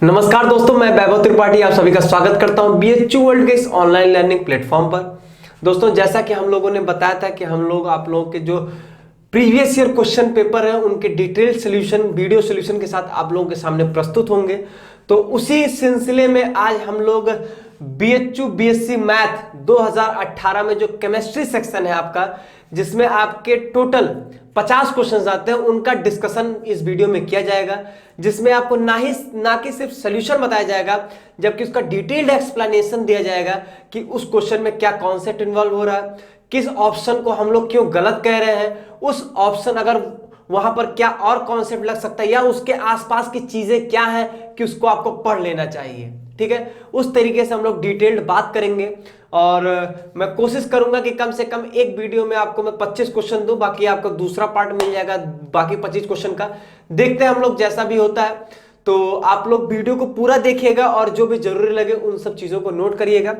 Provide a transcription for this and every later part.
नमस्कार दोस्तों, मैं वैभव त्रिपाठी आप सभी का स्वागत करता हूं बीएचयू वर्ल्ड के इस ऑनलाइन लर्निंग प्लेटफॉर्म पर। दोस्तों, जैसा कि हम लोगों ने बताया था कि हम लोग आप लोगों के जो प्रीवियस ईयर क्वेश्चन पेपर है उनके डिटेल सॉल्यूशन वीडियो सॉल्यूशन के साथ आप लोगों के सामने प्रस्तुत होंगे। तो उसी सिलसिले में आज हम लोग बीएचयू बीएससी मैथ 2018 में जो केमिस्ट्री सेक्शन है आपका, जिसमें आपके टोटल 50 क्वेश्चंस आते हैं, उनका डिस्कशन इस वीडियो में किया जाएगा, जिसमें आपको ना कि सिर्फ सॉल्यूशन बताया जाएगा, जबकि उसका डिटेल्ड एक्सप्लेनेशन दिया जाएगा कि उस क्वेश्चन में क्या कॉन्सेप्ट इन्वॉल्व हो रहा है, किस ऑप्शन को हम लोग क्यों गलत कह रहे हैं, उस ऑप्शन अगर वहां पर क्या और कॉन्सेप्ट लग सकता है या उसके आसपास की चीजें क्या है कि उसको आपको पढ़ लेना चाहिए। ठीक है, उस तरीके से हम लोग डिटेल्ड बात करेंगे और मैं कोशिश करूंगा कि कम से कम एक वीडियो में आपको मैं 25 क्वेश्चन दूं, बाकी आपको दूसरा पार्ट मिल जाएगा बाकी 25 क्वेश्चन का। देखते हैं हम लोग, जैसा भी होता है। तो आप लोग वीडियो को पूरा देखिएगा और जो भी जरूरी लगे उन सब चीजों को नोट करिएगा।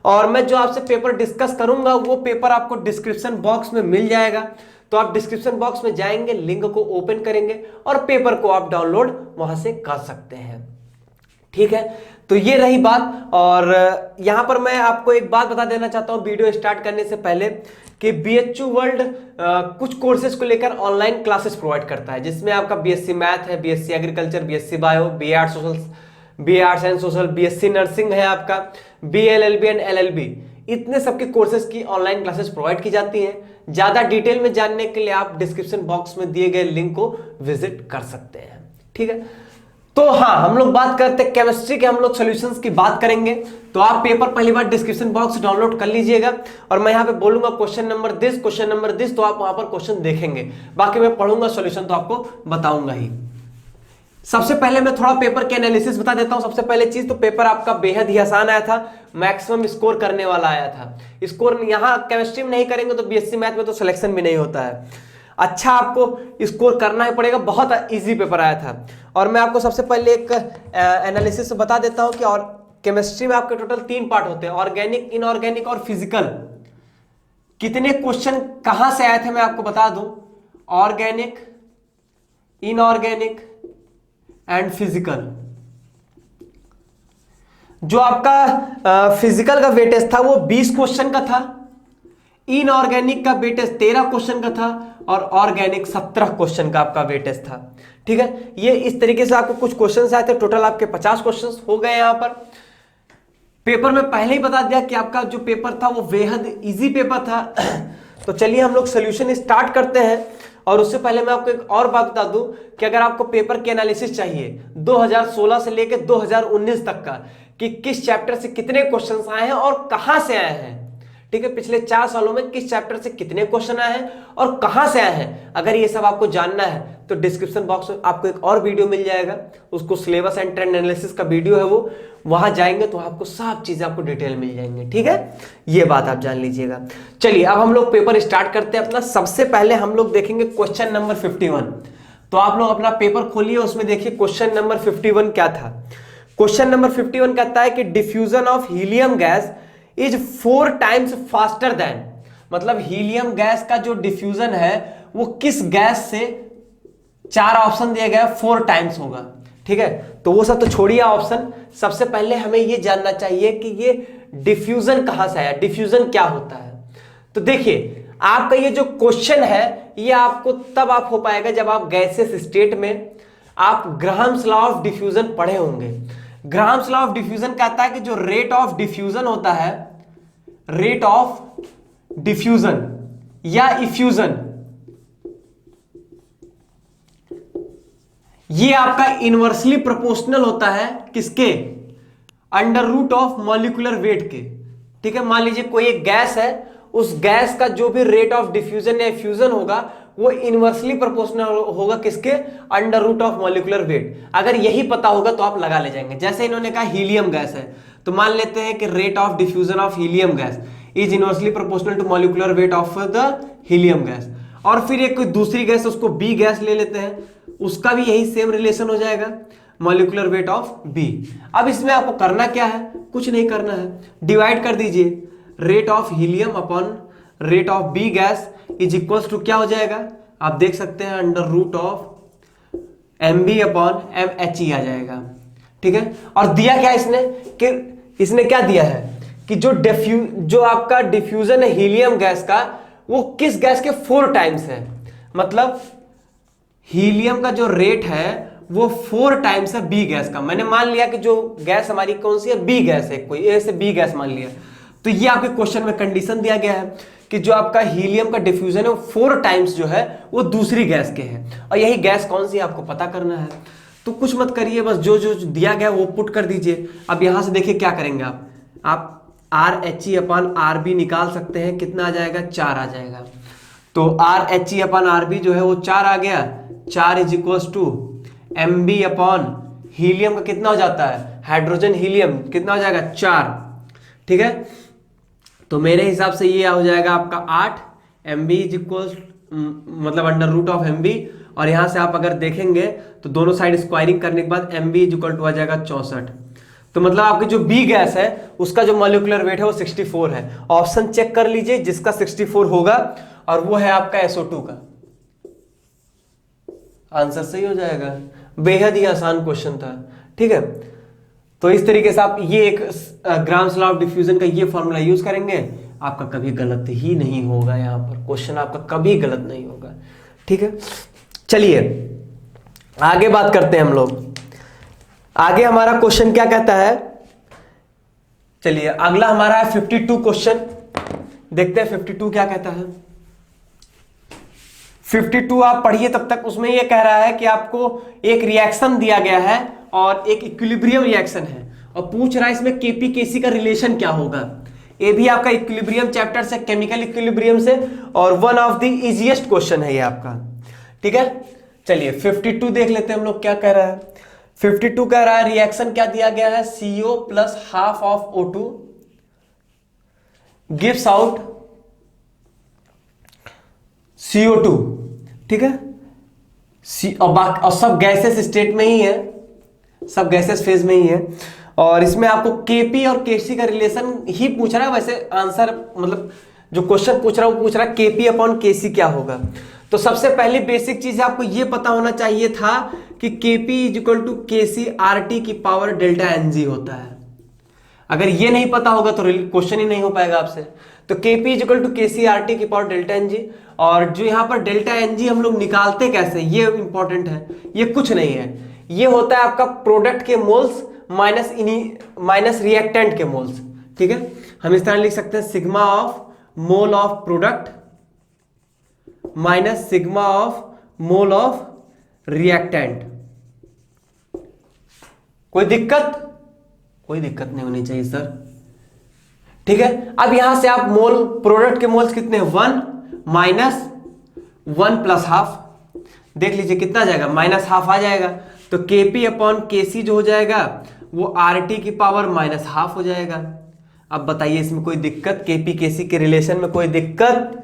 और मैं जो आपसे पेपर डिस्कस करूंगा वो पेपर आपको डिस्क्रिप्शन बॉक्स में मिल जाएगा, तो आप डिस्क्रिप्शन बॉक्स में जाएंगे, लिंक को ओपन करेंगे और पेपर को आप डाउनलोड वहां से कर सकते हैं। ठीक है, तो ये रही बात। और यहां पर मैं आपको एक बात बता देना चाहता हूं वीडियो स्टार्ट करने से पहले कि बीएचयू वर्ल्ड कुछ कोर्सेज को लेकर ऑनलाइन क्लासेस प्रोवाइड करता है, जिसमें आपका बीएससी मैथ है, BSc agriculture, BSc bio, BA arts and social, BSc nursing है आपका, बीएलएलबी एंड एलएलबी, इतने सबके कोर्सेज की ऑनलाइन क्लासेस प्रोवाइड की जाती हैं। ज्यादा डिटेल में जानने के लिए आप डिस्क्रिप्शन बॉक्स में दिए गए लिंक को विजिट कर सकते हैं। ठीक है, तो हाँ, हम लोग बात करते हैं केमिस्ट्री के, हम लोग सॉल्यूशंस की बात करेंगे। तो आप पेपर पहली बार डिस्क्रिप्शन बॉक्स डाउनलोड कर लीजिएगा और मैं यहाँ पे बोलूंगा क्वेश्चन नंबर दिस, तो आप वहां पर क्वेश्चन देखेंगे, बाकी मैं पढ़ूंगा सॉल्यूशन तो आपको बताऊंगा ही। सबसे पहले मैं थोड़ा पेपर के एनालिसिस बता देता हूं। सबसे पहले चीज तो पेपर आपका बेहद ही आसान आया था, मैक्सिमम स्कोर करने वाला आया था। स्कोर यहाँ केमिस्ट्री में नहीं करेंगे तो बीएससी मैथ में तो सिलेक्शन भी नहीं होता है। अच्छा, आपको स्कोर करना ही पड़ेगा, बहुत इजी पेपर आया था। और मैं आपको सबसे पहले एक एनालिसिस बता देता हूं कि और केमिस्ट्री में आपके टोटल 3 पार्ट होते हैं, ऑर्गेनिक, इनऑर्गेनिक और फिजिकल। कितने क्वेश्चन कहां से आए थे मैं आपको बता दूं, ऑर्गेनिक, इनऑर्गेनिक एंड फिजिकल। जो आपका फिजिकल का वेटेज था वो 20 क्वेश्चन का था, इनऑर्गेनिक का वेटेज 13 क्वेश्चन का था और ऑर्गेनिक 17 क्वेश्चन का आपका वेटेज था। ठीक है, ये इस तरीके से आपको कुछ क्वेश्चंस आए थे, टोटल आपके 50 क्वेश्चंस हो गए। यहां पर पेपर में पहले ही बता दिया कि आपका जो पेपर था वो बेहद इजी पेपर था। तो चलिए हम लोग सोल्यूशन स्टार्ट करते हैं। और उससे पहले मैं आपको एक और बात बता दूं कि अगर आपको पेपर की एनालिसिस चाहिए 2016 से लेकर 2019 तक का, कि किस चैप्टर से कितने क्वेश्चंस आए हैं और कहां से आए हैं, ठीक है, पिछले 4 सालों में किस चैप्टर से कितने क्वेश्चन आए हैं और कहां से आए हैं, अगर ये सब आपको जानना है तो डिस्क्रिप्शन बॉक्स में आपको एक और वीडियो मिल जाएगा, उसको सिलेबस एंड ट्रेंड एनालिसिस का वीडियो है वो, वहां जाएंगे तो आपको सब चीजें आपको डिटेल मिल जाएंगे। ठीक है, ये बात आप जान लीजिएगा। चलिए अब हम लोग पेपर स्टार्ट करते हैं अपना। सबसे पहले हम लोग देखेंगे क्वेश्चन नंबर 51। तो आप लोग अपना पेपर खोलिए, उसमें देखिए क्वेश्चन नंबर 51 क्या था। क्वेश्चन नंबर 51 कहता है कि diffusion of helium gas is 4 times faster than, मतलब हीलियम गैस का जो डिफ्यूजन है वो किस गैस से, 4 ऑप्शन दिया गया, 4 टाइम्स होगा। ठीक है, तो वो सब तो छोड़िए ऑप्शन, सबसे पहले हमें ये जानना चाहिए कि ये डिफ्यूजन कहां से आया, डिफ्यूजन क्या होता है। तो देखिए आपका ये जो क्वेश्चन है ये आपको तब आप हो पाएगा जब आप गैसेस स्टेट में आप ग्राहम्स लॉ ऑफ डिफ्यूजन पढ़े होंगे। ग्राहम्स लॉ ऑफ डिफ्यूजन कहता है कि जो रेट ऑफ डिफ्यूजन होता है, रेट ऑफ डिफ्यूजन या इफ्यूजन, ये आपका इनवर्सली प्रोपोर्शनल होता है किसके, under root of molecular weight के। ठीक है, मान लीजिए कोई एक गैस है, उस गैस का जो भी रेट ऑफ डिफ्यूजन या फ्यूजन होगा वो इनवर्सली प्रोपोर्शनल होगा किसके, under root of molecular weight. अगर यही पता होगा तो आप लगा ले जाएंगे। जैसे इन्होंने कहा हीलियम गैस है, तो मान लेते हैं कि rate of diffusion of helium gas is inversely proportional to molecular weight of the helium gas. और फिर एक कोई दूसरी गैस, उसको बी गैस ले लेते हैं, उसका भी यही सेम रिलेशन हो जाएगा, मॉलिक्यूलर वेट ऑफ बी। अब इसमें आपको करना क्या है, कुछ नहीं करना है, डिवाइड कर दीजिए, rate of helium upon rate of B gas is equals to क्या हो जाएगा, आप देख सकते हैं under root of M B upon M H E आ जाएगा। ठीक है। और दिया क्या इसने कि इसने क्या दिया है कि जो आपका डिफ्यूजन है हीलियम गैस का, वो किस गैस के 4 टाइम्स है। मतलब हीलियम का जो रेट है वो 4 टाइम्स है बी गैस का। मैंने मान लिया कि जो गैस हमारी कौन सी है, बी गैस है, कोई ए से बी गैस मान लिया। तो ये आपके क्वेश्चन में कंडीशन दिया गया है कि जो आपका हीलियम का डिफ्यूजन है वो 4 टाइम्स जो है वो दूसरी गैस के है, और यही गैस कौन सी है आपको पता करना है। तो कुछ मत करिए, बस जो जो दिया गया वो पुट कर दीजिए। अब यहां से देखिए क्या करेंगे आप RHE/RB निकाल सकते हैं, कितना आ जाएगा, 4 आ जाएगा। तो RHE/RB जो है वो 4 आ गया। 4 is equal to MB upon helium का कितना हो जाता है, हाइड्रोजन हीलियम कितना हो जाएगा, 4। ठीक है, तो मेरे हिसाब से ये हो जाएगा आपका 8 MB इज इक्वल मतलब अंडर रूट ऑफ MB, और यहां से आप अगर देखेंगे तो दोनों साइड स्क्वायरिंग करने के बाद MB इज इक्वल टू आ जाएगा 64। तो मतलब आपकी जो बी गैस है उसका जो मॉलिक्यूलर वेट है वो 64 है। ऑप्शन चेक कर लीजिए जिसका 64 होगा, और वो है आपका SO2 का। आंसर सही हो जाएगा। बेहद ही आसान क्वेश्चन था। ठीक है, तो इस तरीके से आप ये एक ग्राम्स लॉ ऑफ डिफ्यूजन का ये फॉर्मूला यूज करेंगे, आपका कभी गलत ही नहीं होगा। यहां पर क्वेश्चन आपका कभी गलत नहीं होगा। ठीक है, चलिए आगे बात करते हैं हम लोग। आगे हमारा क्वेश्चन क्या कहता है, चलिए अगला हमारा है 52 क्वेश्चन। देखते हैं 52 क्या कहता है। 52 आप पढ़िए तब तक। उसमें यह कह रहा है कि आपको एक रिएक्शन दिया गया है और एक इक्विलिब्रियम रिएक्शन है, और पूछ रहा है इसमें केपी केसी का रिलेशन क्या होगा। ये भी आपका इक्विलिब्रियम चैप्टर से, केमिकल इक्विलिब्रियम से, और one of the easiest question है ये आपका। ठीक है, चलिए 52 देख लेते हैं हम लोग क्या कह रहा है। 52 कह रहा है रिएक्शन क्या दिया गया है, CO plus half of O2 gives out CO2। ठीक है, और सब गैसेस स्टेट में ही है, सब गैसेस फेज में ही है, और इसमें आपको केपी और केसी का रिलेशन ही पूछ रहा है। वैसे आंसर मतलब जो क्वेश्चन पूछ रहा है वो पूछ रहा है केपी अपॉन केसी क्या होगा। तो सबसे पहली बेसिक चीज आपको ये पता होना चाहिए था कि KP is equal to KC RT की पावर डेल्टा NG होता है। अगर ये नहीं पता होगा तो क्वेश्चन ही नहीं हो पाएगा आपसे। तो KP is equal to KC RT की पावर डेल्टा NG, और जो यहां पर डेल्टा NG हम लोग निकालते कैसे, ये इंपॉर्टेंट है। ये कुछ नहीं है, ये होता है आपका प्रोडक्ट के मोल्स माइनस रिएक्टेंट के मोल्स। ठीक है, हम इस तरह लिख सकते हैं sigma of mole of product minus sigma of mole of reactant. कोई दिक्कत? कोई दिक्कत नहीं होनी चाहिए सर। ठीक है, अब यहां से आप मोल, प्रोडक्ट के मोल्स कितने, 1 माइनस 1 प्लस हाफ, देख लीजिए कितना आ जाएगा, माइनस हाफ आ जाएगा। तो केपी अपॉन केसी जो हो जाएगा वो RT की पावर माइनस हाफ हो जाएगा। अब बताइए इसमें कोई दिक्कत, केपी केसी के रिलेशन में कोई दिक्कत?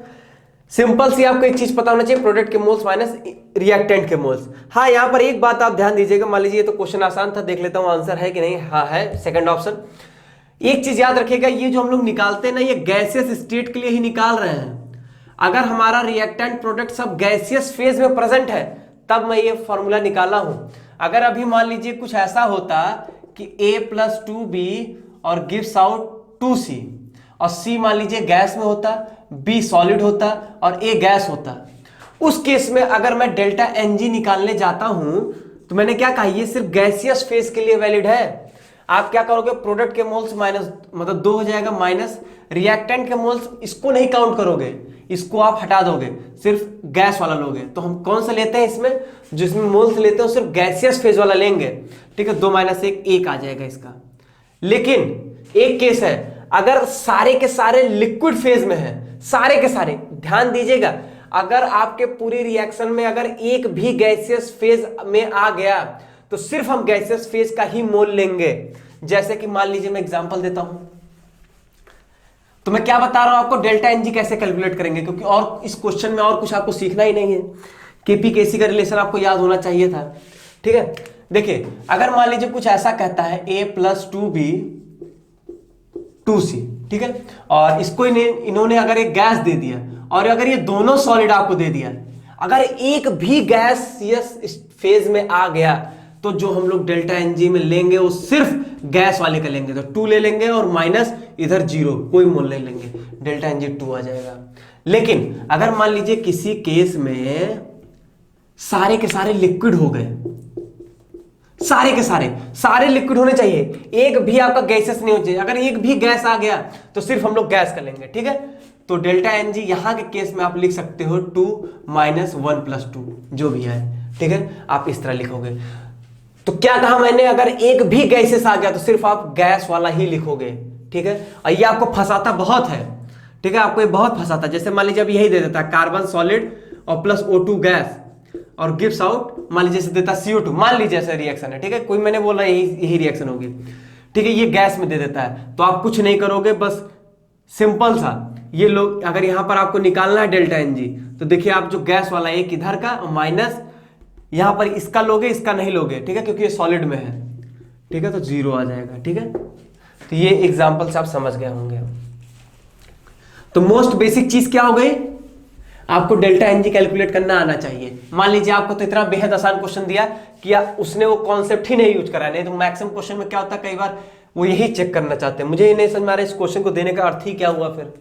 सिंपल सी आपको एक चीज पता होना चाहिए, प्रोडक्ट के मोल्स माइनस रिएक्टेंट के मोल्स। हाँ, यहां पर एक बात आप ध्यान दीजिएगा, मान लीजिए तो क्वेश्चन आसान था, देख लेता हूं आंसर है कि नहीं। हाँ है, सेकंड ऑप्शन। एक चीज याद रखिएगा, ये जो हम लोग निकालते हैं ना, ये गैसियस स्टेट के लिए ही निकाल रहे हैं। अगर हमारा रिएक्टेंट प्रोडक्ट सब गैसियस फेज में प्रेजेंट है तब मैं ये फॉर्मूला निकाला हूं। अगर अभी मान लीजिए कुछ ऐसा होता कि A+2B और गिव्स आउट 2C, और C मान लीजिए गैस में होता, B सॉलिड होता और A गैस होता, उस केस में अगर मैं डेल्टा NG निकालने जाता हूं तो मैंने क्या कहा, ये सिर्फ गैसियस फेज के लिए वैलिड है। आप क्या करोगे, प्रोडक्ट के मोल्स माइनस मतलब 2 हो जाएगा, माइनस रिएक्टेंट के मोल्स, इसको नहीं काउंट करोगे, इसको आप हटा दोगे, सिर्फ गैस वाला लोगे। तो हम कौन सा लेते हैं इसमें, जिसमें मोल्स लेते हैं सिर्फ गैसियस फेज वाला लेंगे। ठीक है, 2 माइनस 1 आ जाएगा इसका। लेकिन एक केस है, अगर सारे के सारे लिक्विड फेज में है, सारे के सारे, ध्यान दीजिएगा, अगर आपके पूरी रिएक्शन में अगर एक भी गैसियस फेज में आ गया तो सिर्फ हम गैसियस फेज का ही मोल लेंगे। जैसे कि मान लीजिए मैं एग्जांपल देता हूं, तो मैं क्या बता रहा हूं आपको, डेल्टा NG कैसे कैलकुलेट करेंगे, क्योंकि और इस क्वेश्चन में और कुछ आपको सीखना ही नहीं है। केपी केसी का रिलेशन आपको याद होना चाहिए था। ठीक है, देखिए अगर मान लीजिए कुछ ऐसा कहता है A+2B 2C, ठीक है, और इसको इन्होंने अगर एक गैस दे दिया और अगर ये दोनों सॉलिड आपको दे दिया, अगर एक भी गैस फेज में आ गया तो जो हम लोग डेल्टा एनजी में लेंगे वो सिर्फ गैस वाले का लेंगे, तो 2 ले लेंगे और माइनस इधर 0, कोई मोल नहीं लेंगे, डेल्टा एनजी 2 आ जाएगा। लेकिन अगर मान लीजिए किसी केस में सारे के सारे लिक्विड हो गए, सारे के सारे लिक्विड होने चाहिए, एक भी आपका गैसेस नहीं होना चाहिए, अगर एक भी गैस आ गया तो सिर्फ हम लोग गैस का लेंगे, ठीक है। तो डेल्टा एन जी यहां के केस में आप लिख सकते हो 2 माइनस 1 प्लस 2 जो भी है, ठीक है, आप इस तरह लिखोगे। तो क्या कहा मैंने, अगर एक भी गैसेस आ गया तो सिर्फ आप गैस वाला ही लिखोगे, ठीक है। और ये आपको फंसाता बहुत है, ठीक है, आपको ये बहुत फंसाता है। जैसे मान लीजिए अब यही दे देता है कार्बन सॉलिड और प्लस O2 गैस और गिव्स आउट, मान लीजिए से देता CO2, मान लीजिए ऐसा रिएक्शन है, ठीक है, कोई मैंने बोला यही रिएक्शन होगी, ठीक है, ये गैस में दे देता है। तो आप कुछ नहीं करोगे, बस सिंपल सा ये लोग, अगर यहां पर आपको निकालना है डेल्टा एनजी, तो देखिए आप जो गैस वाला एक इधर का माइनस यहां पर इसका लोगे, इसका नहीं लोगे, ठीक है, क्योंकि ये सॉलिड में है, ठीक है, तो 0 आ जाएगा, ठीक है। तो ये एग्जांपल से आप समझ गए होंगे। तो मोस्ट बेसिक चीज क्या हो गई, आपको डेल्टा एनजी कैलकुलेट करना आना चाहिए। मान लीजिए आपको तो इतना बेहद आसान क्वेश्चन दिया कि उसने वो कॉन्सेप्ट ही नहीं यूज करा, नहीं तो मैक्सिमम क्वेश्चन में क्या होता है, कई बार वो यही चेक करना चाहते हैं। मुझे ये नहीं समझ में आ रहा इस क्वेश्चन को देने का अर्थ ही क्या हुआ, फिर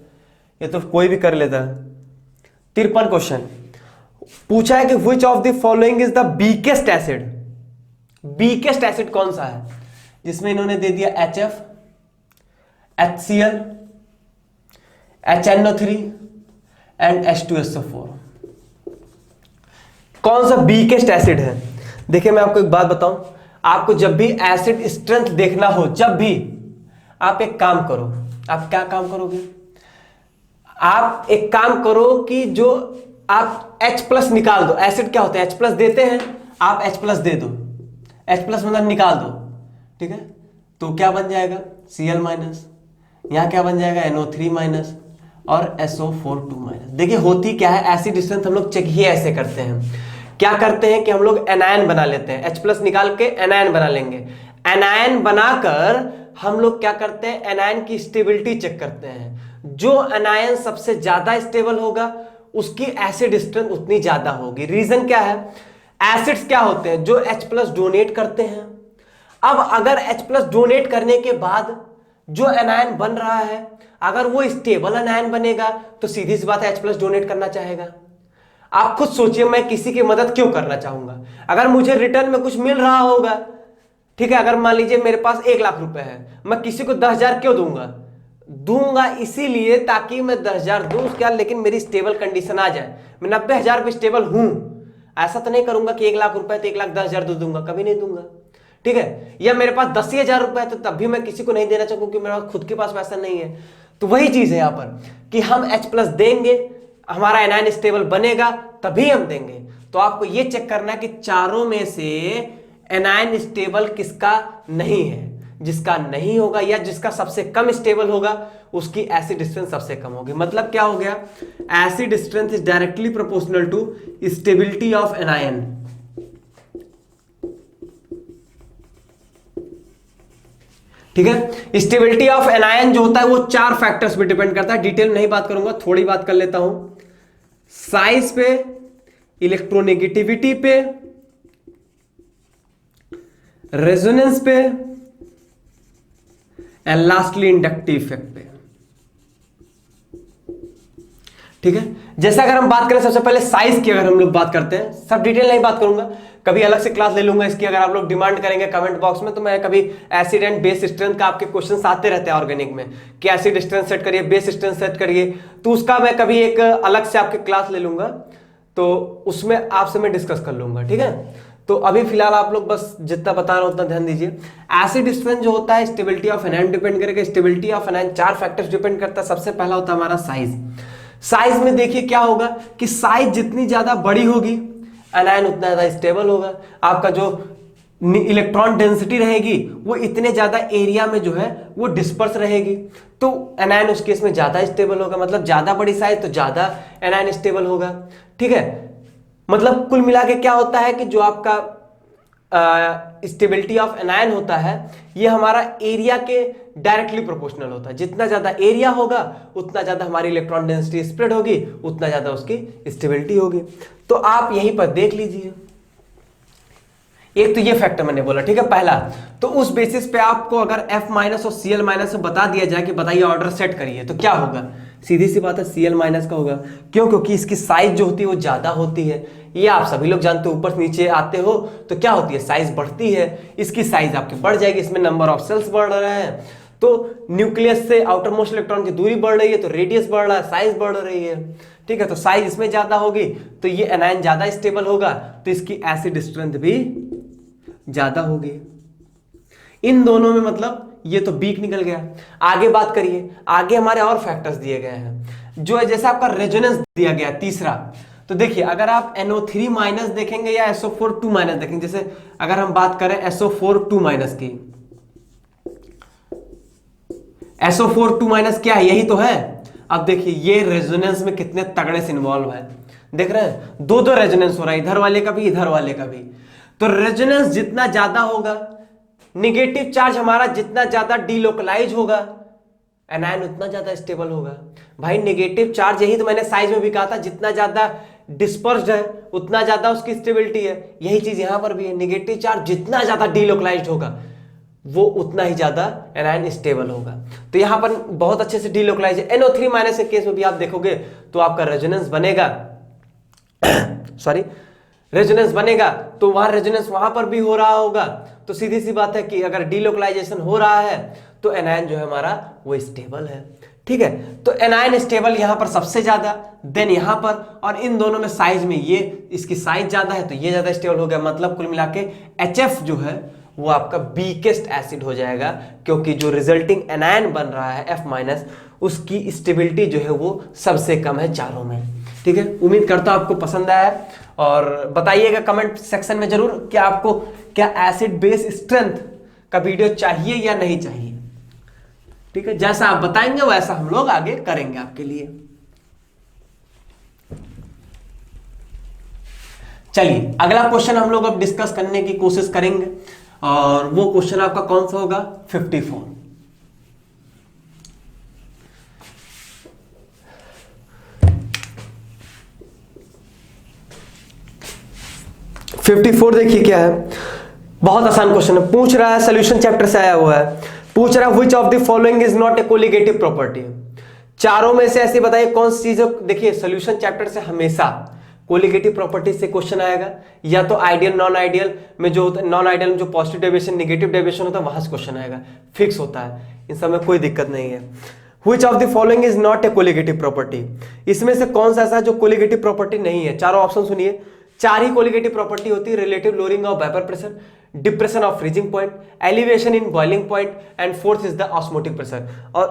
ये तो कोई भी कर लेता है। 53 क्वेश्चन पूछा है कि which of the following is the weakest acid, weakest acid कौन सा है, जिसमें इन्होंने दे दिया HF, HCl, HNO3 and H2SO4, कौन सा वीकेस्ट एसिड है। देखिए मैं आपको एक बात बताऊं, आपको जब भी एसिड स्ट्रेंथ देखना हो, जब भी आप एक काम करो, आप क्या काम करोगे, आप एक काम करो कि जो आप H+ निकाल दो। एसिड क्या होता है, H+ देते हैं, आप H+ दे दो, H+ मतलब निकाल दो, ठीक है, तो क्या बन जाएगा Cl-, यहां क्या बन जाएगा NO3- और SO4 2-। देखिए होती क्या है, एसिड स्ट्रेंथ हम लोग चेक ही ऐसे करते हैं, क्या करते हैं कि हम लोग एनायन बना लेते हैं, H+ निकाल के एनायन बना लेंगे। एनायन बनाकर हम लोग क्या करते हैं, एनायन की स्टेबिलिटी चेक करते हैं। जो एनायन सबसे ज्यादा स्टेबल होगा उसकी एसिड स्ट्रेंथ उतनी ज्यादा होगी। रीजन क्या है, एसिड्स क्या होते हैं, जो H+ डोनेट करते हैं। अब अगर H+ डोनेट करने के बाद जो एनायन बन रहा है, अगर वो स्टेबल एनायन बनेगा तो सीधी सी बात है H+ डोनेट करना चाहेगा। आप खुद सोचिए, मैं किसी की मदद क्यों करना चाहूंगा, अगर मुझे रिटर्न में कुछ मिल रहा होगा, ठीक है, अगर मान लीजिए मेरे पास 1 लाख रुपए है, मैं किसी को 10,000 क्यों दूंगा इसीलिए ताकि मैं 10,000 दूं क्या, लेकिन मेरी स्टेबल कंडीशन आ जाए, मैं 90,000 पे स्टेबल हूं। ऐसा तो नहीं करूंगा कि 1 लाख रुपए तो 1,10,000 दूंगा, कभी नहीं दूंगा, ठीक है। या मेरे पास 10,000 रुपए है तो तब भी मैं किसी को नहीं देना चाहूंगा क्योंकि मेरे पास खुद के पास पैसा नहीं है। तो वही चीज है यहां पर कि हम H+ देंगे, हमारा एनायन स्टेबल बनेगा तभी हम देंगे। तो आपको ये चेक करना है कि चारों में से एनायन स्टेबल किसका नहीं है। जिसका नहीं होगा या जिसका सबसे कम स्टेबल होगा उसकी एसिड स्ट्रेंथ सबसे कम होगी। मतलब क्या हो गया, acid strength is directly proportional to stability of anion. ठीक है, स्टेबिलिटी ऑफ एनायन जो होता है वो 4 फैक्टर्स पे डिपेंड करता है। डिटेल नहीं बात करूंगा, थोड़ी बात कर लेता हूं। साइज पे, इलेक्ट्रोनेगेटिविटी पे, रेजोनेंस पे एंड लास्टली इंडक्टिव इफेक्ट पे। ठीक है, जैसे अगर हम बात करें सबसे पहले साइज की, अगर हम लोग बात करते हैं, सब डिटेल नहीं बात करूंगा, कभी अलग से क्लास ले लूंगा इसकी। अगर आप लोग डिमांड करेंगे कमेंट बॉक्स में तो मैं कभी एसिड एंड बेस स्ट्रेंथ का आपके क्वेश्चंस आते रहते हैं ऑर्गेनिक में कि एसिड स्ट्रेंथ सेट करिए, बेस स्ट्रेंथ सेट करिए, तो उसका मैं कभी एक अलग से आपके क्लास ले लूंगा, तो उसमें आपसे मैं डिस्कस कर लूंगा। ठीक है, तो अभी फिलहाल आप लोग बस जितना बता रहा हूं उतना ध्यान दीजिए। एसिड स्ट्रेंथ जो होता है स्टेबिलिटी ऑफ एनायन डिपेंड करेगा। Stability of anion 4 factors depend करता है। सबसे पहला होता है हमारा साइज। साइज में देखिए क्या होगा कि साइज जितनी ज्यादा बड़ी होगी एनायन उतना ज्यादा स्टेबल होगा। आपका जो इलेक्ट्रॉन डेंसिटी रहेगी वो इतने ज्यादा एरिया में जो है वो डिस्पर्स रहेगी, तो एनायन उस केस में ज्यादा स्टेबल होगा। मतलब ज्यादा बड़ी साइज तो ज्यादा एनायन स्टेबल होगा। ठीक है, मतलब कुल मिला के क्या होता है कि जो आपका स्टेबिलिटी ऑफ एनायन होता है ये हमारा एरिया के डायरेक्टली प्रोपोर्शनल होता है। जितना ज्यादा एरिया होगा उतना ज्यादा हमारी इलेक्ट्रॉन डेंसिटी स्प्रेड होगी, उतना ज्यादा उसकी स्टेबिलिटी होगी। तो आप यहीं पर देख लीजिए, एक तो ये फैक्टर मैंने बोला, ठीक है, पहला। तो उस बेसिस पे आपको अगर F माइनस और Cl माइनस बता दिया जाए कि बताइए ऑर्डर सेट करिए, तो क्या होगा? सीधी सी बात है Cl माइनस का होगा। क्यों? क्योंकि इसकी साइज जो होती है वो ज्यादा होती है। ये आप सभी लोग जानते हो, ऊपर नीचे आते हो तो क्या होती है, साइज बढ़ती है। इसकी साइज आपकी बढ़ जाएगी, इसमें नंबर ऑफ सेल्स बढ़ रहे हैं, तो न्यूक्लियस से आउटर मोस्ट इलेक्ट्रॉन की दूरी बढ़ रही है, तो रेडियस बढ़ रहा है, साइज बढ़ रही है, ठीक है। तो साइज इसमें ज्यादा होगी तो ये एनायन ज्यादा स्टेबल होगा, तो इसकी एसिड स्ट्रेंथ भी ज्यादा होगी। इन दोनों में मतलब ये तो बीक निकल गया। आगे बात करिए, आगे हमारे और फैक्टर्स दिए गए हैं, जो है जैसे आपका रेजोनेंस दिया गया तीसरा। तो देखिए अगर आप NO3 माइनस देखेंगे या SO4 2 माइनस देखेंगे, जैसे अगर हम बात करें SO4 2 माइनस की, SO4 2 माइनस क्या है, यही तो है। अब देखिए ये रेजोनेंस में कितने तगड़े से इन्वॉल्व है, देख रहे हैं, दो रेजोनेंस हो रहा है, इधर वाले का भी इधर वाले का भी। तो रेजोनेंस जितना ज्यादा होगा, निगेटिव चार्ज हमारा जितना ज्यादा डीलोकलाइज होगा, एनायन उतना ज्यादा स्टेबल होगा। भाई नेगेटिव चार्ज, यही तो मैंने साइज में भी कहा था, जितना ज्यादा डिस्पर्स्ड है उतना ज्यादा उसकी स्टेबिलिटी है। यही चीज यहां पर भी है, नेगेटिव चार्ज जितना ज्यादा डीलोकलाइज्ड होगा वो उतना ही ज्यादा एनायन स्टेबल होगा। तो यहां पर बहुत अच्छे से डीलोकलाइज है। NO3 माइनस के केस में भी आप देखोगे तो आपका रेजोनेंस बनेगा सॉरी रेजोनेंस बनेगा, तो वहां रेजोनेंस वहां पर भी हो रहा होगा। तो सीधी सी बात है कि अगर डीलोकलाइजेशन हो रहा है तो एनायन जो है हमारा वो स्टेबल है, ठीक है। तो एनायन स्टेबल यहां पर सबसे ज्यादा, देन यहां पर, और इन दोनों में साइज में ये इसकी साइज ज्यादा है तो ये ज्यादा स्टेबल हो गया। मतलब कुल मिला के HF जो है वो आपका वीकेस्ट एसिड हो जाएगा, क्योंकि जो रिजल्टिंग एनायन बन रहा है F माइनस, उसकी स्टेबिलिटी जो है वो सबसे कम है चारों में, ठीक है। उम्मीद करता हूं आपको पसंद आया, और बताइएगा कमेंट सेक्शन में जरूर कि आपको क्या एसिड बेस स्ट्रेंथ का वीडियो चाहिए या नहीं चाहिए, ठीक है। जैसा आप बताएंगे वैसा हम लोग आगे करेंगे आपके लिए। चलिए अगला क्वेश्चन हम लोग अब डिस्कस करने की कोशिश करेंगे, और वो क्वेश्चन आपका कौन सा होगा? 54। देखिए क्या है, बहुत आसान क्वेश्चन है। पूछ रहा है, सोल्यूशन चैप्टर से आया हुआ है, पूछ रहा है which of the following is not a colligative property. चारों में से ऐसी बताइए कौन सी चीज। देखिए सोल्यूशन चैप्टर से हमेशा कोलिगेटिव प्रॉपर्टी से क्वेश्चन आएगा, या तो आइडियल नॉन आइडियल में जो नॉन आइडियल में जो पॉजिटिव डेविएशन नेगेटिव डेविएशन होता है वहां से क्वेश्चन आएगा, फिक्स होता है, इन सब में कोई दिक्कत नहीं है। Which of the following is not a colligative property, इसमें से कौन सा ऐसा जो कोलिगेटिव प्रॉपर्टी नहीं है। चारों ऑप्शन सुनिए, चार ही कोलिगेटिव प्रॉपर्टी होती है: relative lowering of vapour pressure, depression of freezing point, elevation in boiling point, and fourth is the osmotic pressure. और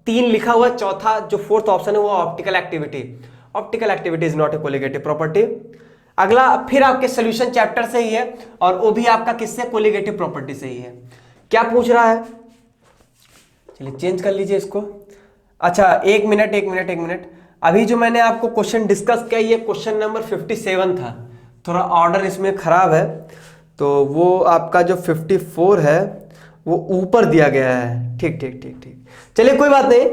3 लिखा हुआ, चौथा जो फोर्थ ऑप्शन है वो optical activity. Optical activity is not a colligative property. अगला फिर आपके सोल्यूशन चैप्टर से ही है, और वो भी आपका किससे? कोलिगेटिव प्रॉपर्टी से ही है। क्या पूछ रहा है? चलिए चेंज कर लीजिए इसको। अच्छा एक मिनट, अभी जो मैंने आपको क्वेश्चन डिस्कस किया ये क्वेश्चन नंबर 57 था, थोड़ा ऑर्डर इसमें खराब है, तो वो आपका जो 54 है वो ऊपर दिया गया है। ठीक, चलिए कोई बात नहीं,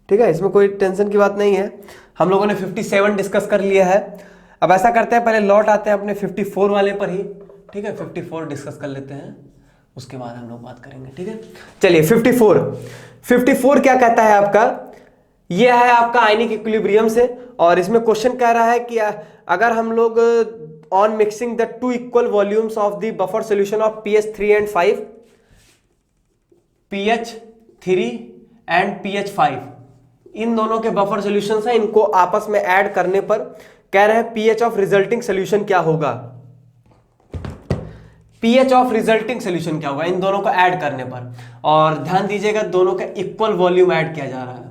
ठीक है, इसमें कोई टेंशन की बात नहीं है। हम लोगों ने 57 डिस्कस कर लिया है। अब ऐसा करते हैं, पहले लौट आते हैं अपने 54 वाले पर ही, ठीक है। 54 डिस्कस कर लेते हैं, उसके बाद हम लोग बात करेंगे, ठीक है। चलिए 54 क्या कहता है आपका? यह है आपका आयनिक इक्विलिब्रियम से, और इसमें क्वेश्चन कह रहा है कि अगर हम लोग on mixing the 2 equal volumes of the buffer solution of pH3 and 5, pH3 and pH5, इन दोनों के बफर सॉल्यूशंस हैं, इनको आपस में ऐड करने पर कह रहे हैं pH ऑफ रिजल्टिंग सॉल्यूशन क्या होगा। pH ऑफ रिजल्टिंग सॉल्यूशन क्या होगा इन दोनों को ऐड करने पर। और ध्यान दीजिएगा दोनों का इक्वल वॉल्यूम ऐड किया जा रहा है,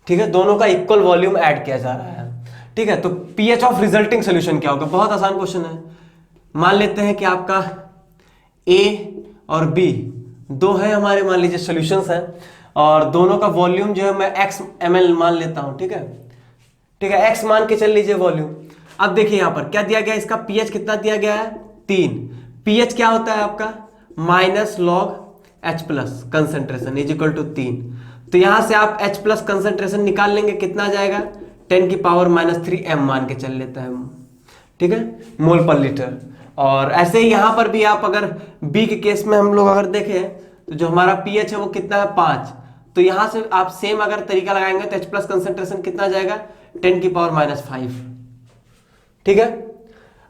ठीक है, दोनों का इक्वल वॉल्यूम ऐड किया जा रहा है, ठीक है। तो pH ऑफ रिजल्टिंग सॉल्यूशन क्या होगा? बहुत आसान क्वेश्चन है। मान लेते हैं कि आपका A और B दो है हमारे, मान लीजिए सॉल्यूशंस हैं, और दोनों का वॉल्यूम जो है मैं x ml मान लेता हूं, ठीक है, x मान के चल लीजिए वॉल्यूम। अब देखिए यहां पर क्या दिया गया, इसका pH कितना दिया गया है? 3। pH क्या होता है आपका? -log H+ concentration is equal to 3। तो यहां से आप H+ कंसेंट्रेशन निकाल लेंगे, कितना आ जाएगा? 10⁻³ -3 m मान के चल लेते हैं हम, ठीक है, मोल पर लीटर। और ऐसे ही यहां पर भी आप अगर बी के केस में हम लोग अगर देखें तो जो हमारा पीएच है वो कितना है 5, तो यहां से आप सेम अगर तरीका लगाएंगे तो H प्लस कंसेंट्रेशन कितना जाएगा 10⁻⁵। ठीक है,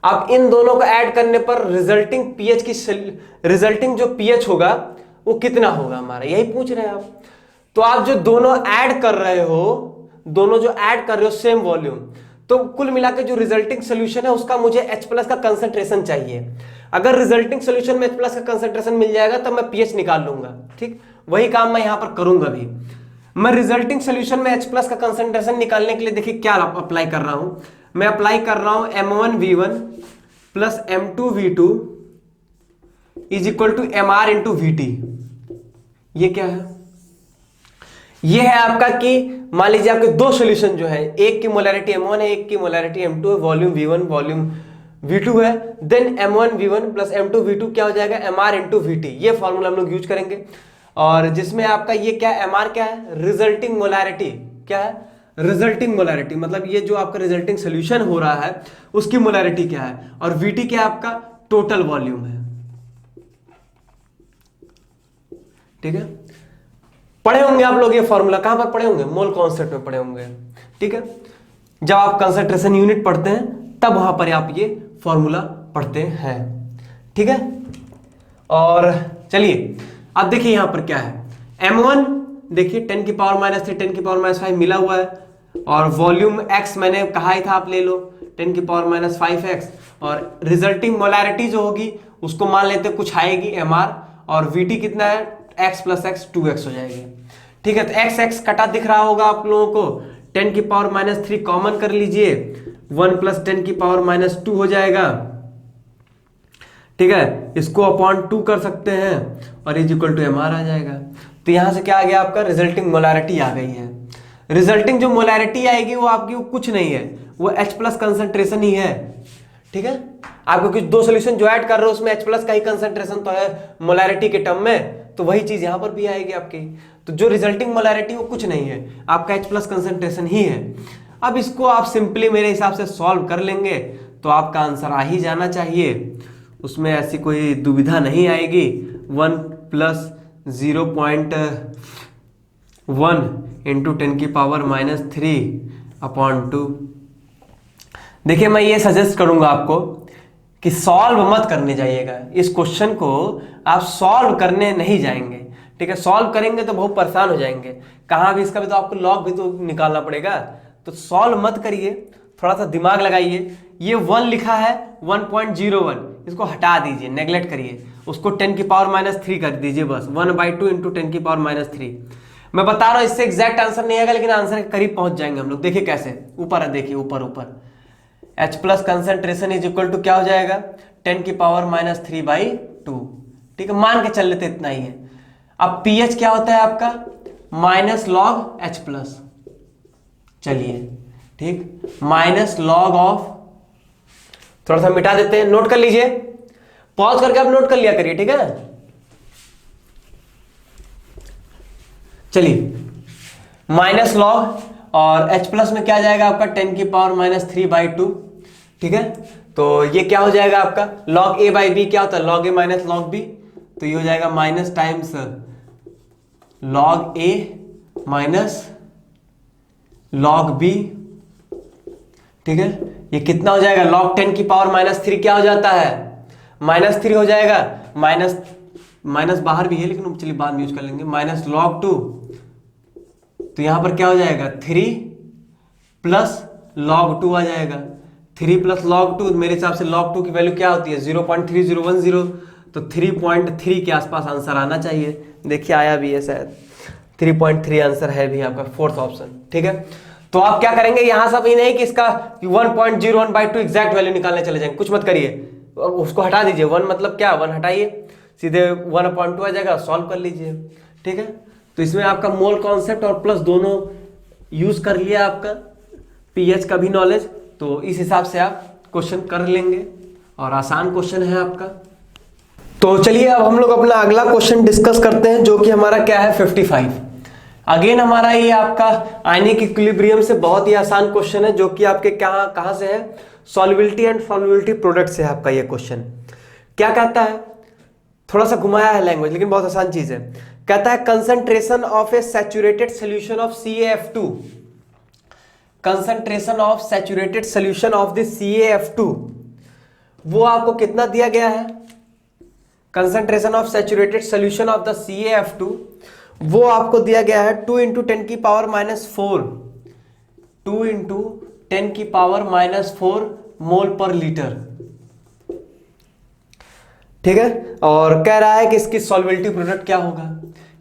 अब इन दोनों को ऐड करने पर रिजल्टिंग जो पीएच होगा वो कितना होगा हमारा, यही पूछ रहे हैं आप। तो आप जो दोनों ऐड कर रहे हो सेम वॉल्यूम, तो कुल मिलाकर जो रिजल्टिंग सोल्यूशन है उसका मुझे H प्लस का कंसंट्रेशन चाहिए। अगर रिजल्टिंग सोल्यूशन में H प्लस का कंसंट्रेशन मिल जाएगा तब मैं पीएच निकाल लूंगा। ठीक, वही काम मैं यहां पर करूंगा भी। मैं रिजल्टिंग सोल्यूशन में H प्लस का कंसंट्रेशन निकालने के लिए देखिए क्या अप्लाई कर रहा हूं, मैं अप्लाई कर रहा हूं M1V1 plus M2V2 is equal to MR into VT। ये क्या है, ये है आपका कि मान लीजिए आपके दो सॉल्यूशन जो है, एक की मोलैरिटी M1 है, एक की मोलैरिटी M2 है, वॉल्यूम V1 वॉल्यूम V2 है, देन M1V1 प्लस M2V2 क्या हो जाएगा MR इंटू VT। ये फॉर्मूला हम लोग यूज करेंगे। और जिसमें आपका ये क्या है, MR क्या है, रिजल्टिंग मोलैरिटी। क्या है, रिजल्टिंग मोलैरिटी, मतलब ये जो आपका रिजल्टिंग सोल्यूशन हो रहा है उसकी मोलैरिटी क्या है, और VT क्या है आपका टोटल वॉल्यूम है। ठीक है, पढ़े होंगे आप लोग ये फॉर्मूला, कहां पर पढ़े होंगे, मोल कॉन्सेप्ट में पढ़े होंगे। ठीक है, जब आप कंसंट्रेशन यूनिट पढ़ते हैं तब वहां पर आप ये फॉर्मूला पढ़ते हैं। ठीक है, और चलिए अब देखिए यहां पर क्या है, M1 देखिए 10⁻³ 10⁻⁵ मिला हुआ है, और वॉल्यूम X मैंने कहा ही था आप ले लो 10⁻⁵x, और रिजल्टिंग मोलैरिटी जो होगी उसको मान लेते कुछ आएगी MR, और VT कितना है x प्लस x 2x हो जाएगी। ठीक है, तो x कटा दिख रहा होगा आप लोगों को, 10⁻³ कॉमन कर लीजिए, 1 प्लस 10⁻² हो जाएगा। ठीक है, इसको अपॉन 2 कर सकते हैं और इज इक्वल टू MR आ जाएगा। तो यहां से क्या आ गया आपका, रिजल्टिंग मोलैरिटी आ गई है। रिजल्टिंग जो मोलैरिटी आएगी वो आपकी वो कुछ नहीं है, वो H प्लस कंसंट्रेशन ही है। ठीक है, आपको कुछ दो सोल्यूशन जो ऐड कर रहे हो उसमें H प्लस का ही कंसंट्रेशन तो है मोलैरिटी के टर्म में, तो वही चीज यहां पर भी आएगी आपकी। तो जो रिजल्टिंग मोलैरिटी वो कुछ नहीं है, आपका H प्लस कंसंट्रेशन ही है। अब इसको आप सिंपली मेरे हिसाब से सॉल्व कर लेंगे तो आपका आंसर आ ही जाना चाहिए, उसमें ऐसी कोई दुविधा नहीं आएगी। 1 प्लस 0.1 इंटू 10⁻³ अपॉन 2। देखिए मैं ये सजेस्ट करूंगा आपको कि सॉल्व मत करने जाइएगा, इस क्वेश्चन को आप सॉल्व करने नहीं जाएंगे। ठीक है, सॉल्व करेंगे तो बहुत परेशान हो जाएंगे, कहाँ भी इसका भी तो आपको लॉग भी तो निकालना पड़ेगा। तो सॉल्व मत करिए, थोड़ा सा दिमाग लगाइए। ये 1 लिखा है 1.01, इसको हटा दीजिए, नेग्लेक्ट करिए, उसको 10⁻³ कर दीजिए बस, 1/2 इंटू 10⁻³ मैं बता रहा हूं इससे एग्जैक्ट आंसर नहीं आएगा लेकिन आंसर के करीब पहुंच जाएंगे हम लोग। देखिए कैसे, ऊपर देखिए, ऊपर H plus concentration is equal to क्या हो जाएगा 10⁻³ ठीक है, मान के चल लेते इतना ही है। अब pH क्या होता है आपका माइनस लॉग H प्लस, चलिए ठीक, माइनस लॉग ऑफ, थोड़ा सा मिटा देते हैं, नोट कर लीजिए, पॉज करके आप नोट कर लिया करिए। ठीक है, चलिए माइनस लॉग, और H प्लस में क्या जाएगा आपका 10⁻³ ठीक है, तो ये क्या हो जाएगा आपका log A बाई बी, क्या होता है log A minus log B, तो ये हो जाएगा minus times log A minus log B। ठीक है, ये कितना हो जाएगा log 10⁻³ क्या हो जाता है -3 हो जाएगा, माइनस बाहर भी है लेकिन चलिए बाद में यूज कर लेंगे, माइनस log 2, तो यहां पर क्या हो जाएगा 3 प्लस log 2 आ जाएगा, 3 प्लस log 2, मेरे हिसाब से log 2 की वैल्यू क्या होती है 0.3010, तो 3.3 के आसपास आंसर आना चाहिए। देखिए आया भी है शायद, 3.3 आंसर है भी आपका, फोर्थ ऑप्शन। ठीक है, तो आप क्या करेंगे, यहां सब ही नहीं कि इसका 1.01/2 एग्जैक्ट वैल्यू निकालने चले जाएंगे, कुछ मत करिए, उसको हटा दीजिए, 1 मतलब क्या 1 हटाइए, सीधे 1/2 आ जाएगा, सॉल्व कर लीजिए। ठीक है, तो इसमें आपका मोल कॉन्सेप्ट और प्लस दोनों यूज कर लिया, आपका पीएच का भी नॉलेज, तो इस हिसाब से आप क्वेश्चन कर लेंगे और आसान क्वेश्चन है आपका। तो चलिए अब हम लोग अपना अगला क्वेश्चन डिस्कस करते हैं जो कि हमारा क्या है 55। अगेन हमारा ये आपका आयनिक इक्विलिब्रियम से बहुत ही आसान क्वेश्चन है जो कि आपके कहां से है सॉल्युबिलिटी एंड सॉल्युबिलिटी प्रोडक्ट से है आपका ये क्वेश्चन। क्या कहता है, थोड़ा सा घुमाया है लैंग्वेज लेकिन बहुत आसान चीज है। कहता है concentration of A saturated solution of CaF2, concentration of saturated solution of the CaF2, वो आपको कितना दिया गया है, concentration of saturated solution of the CaF2 वो आपको दिया गया है 2 × 10⁻⁴, 2 × 10⁻⁴ मोल पर लीटर, ठीक है। और कह रहा है कि इसकी सॉल्युबिलिटी प्रोडक्ट क्या होगा।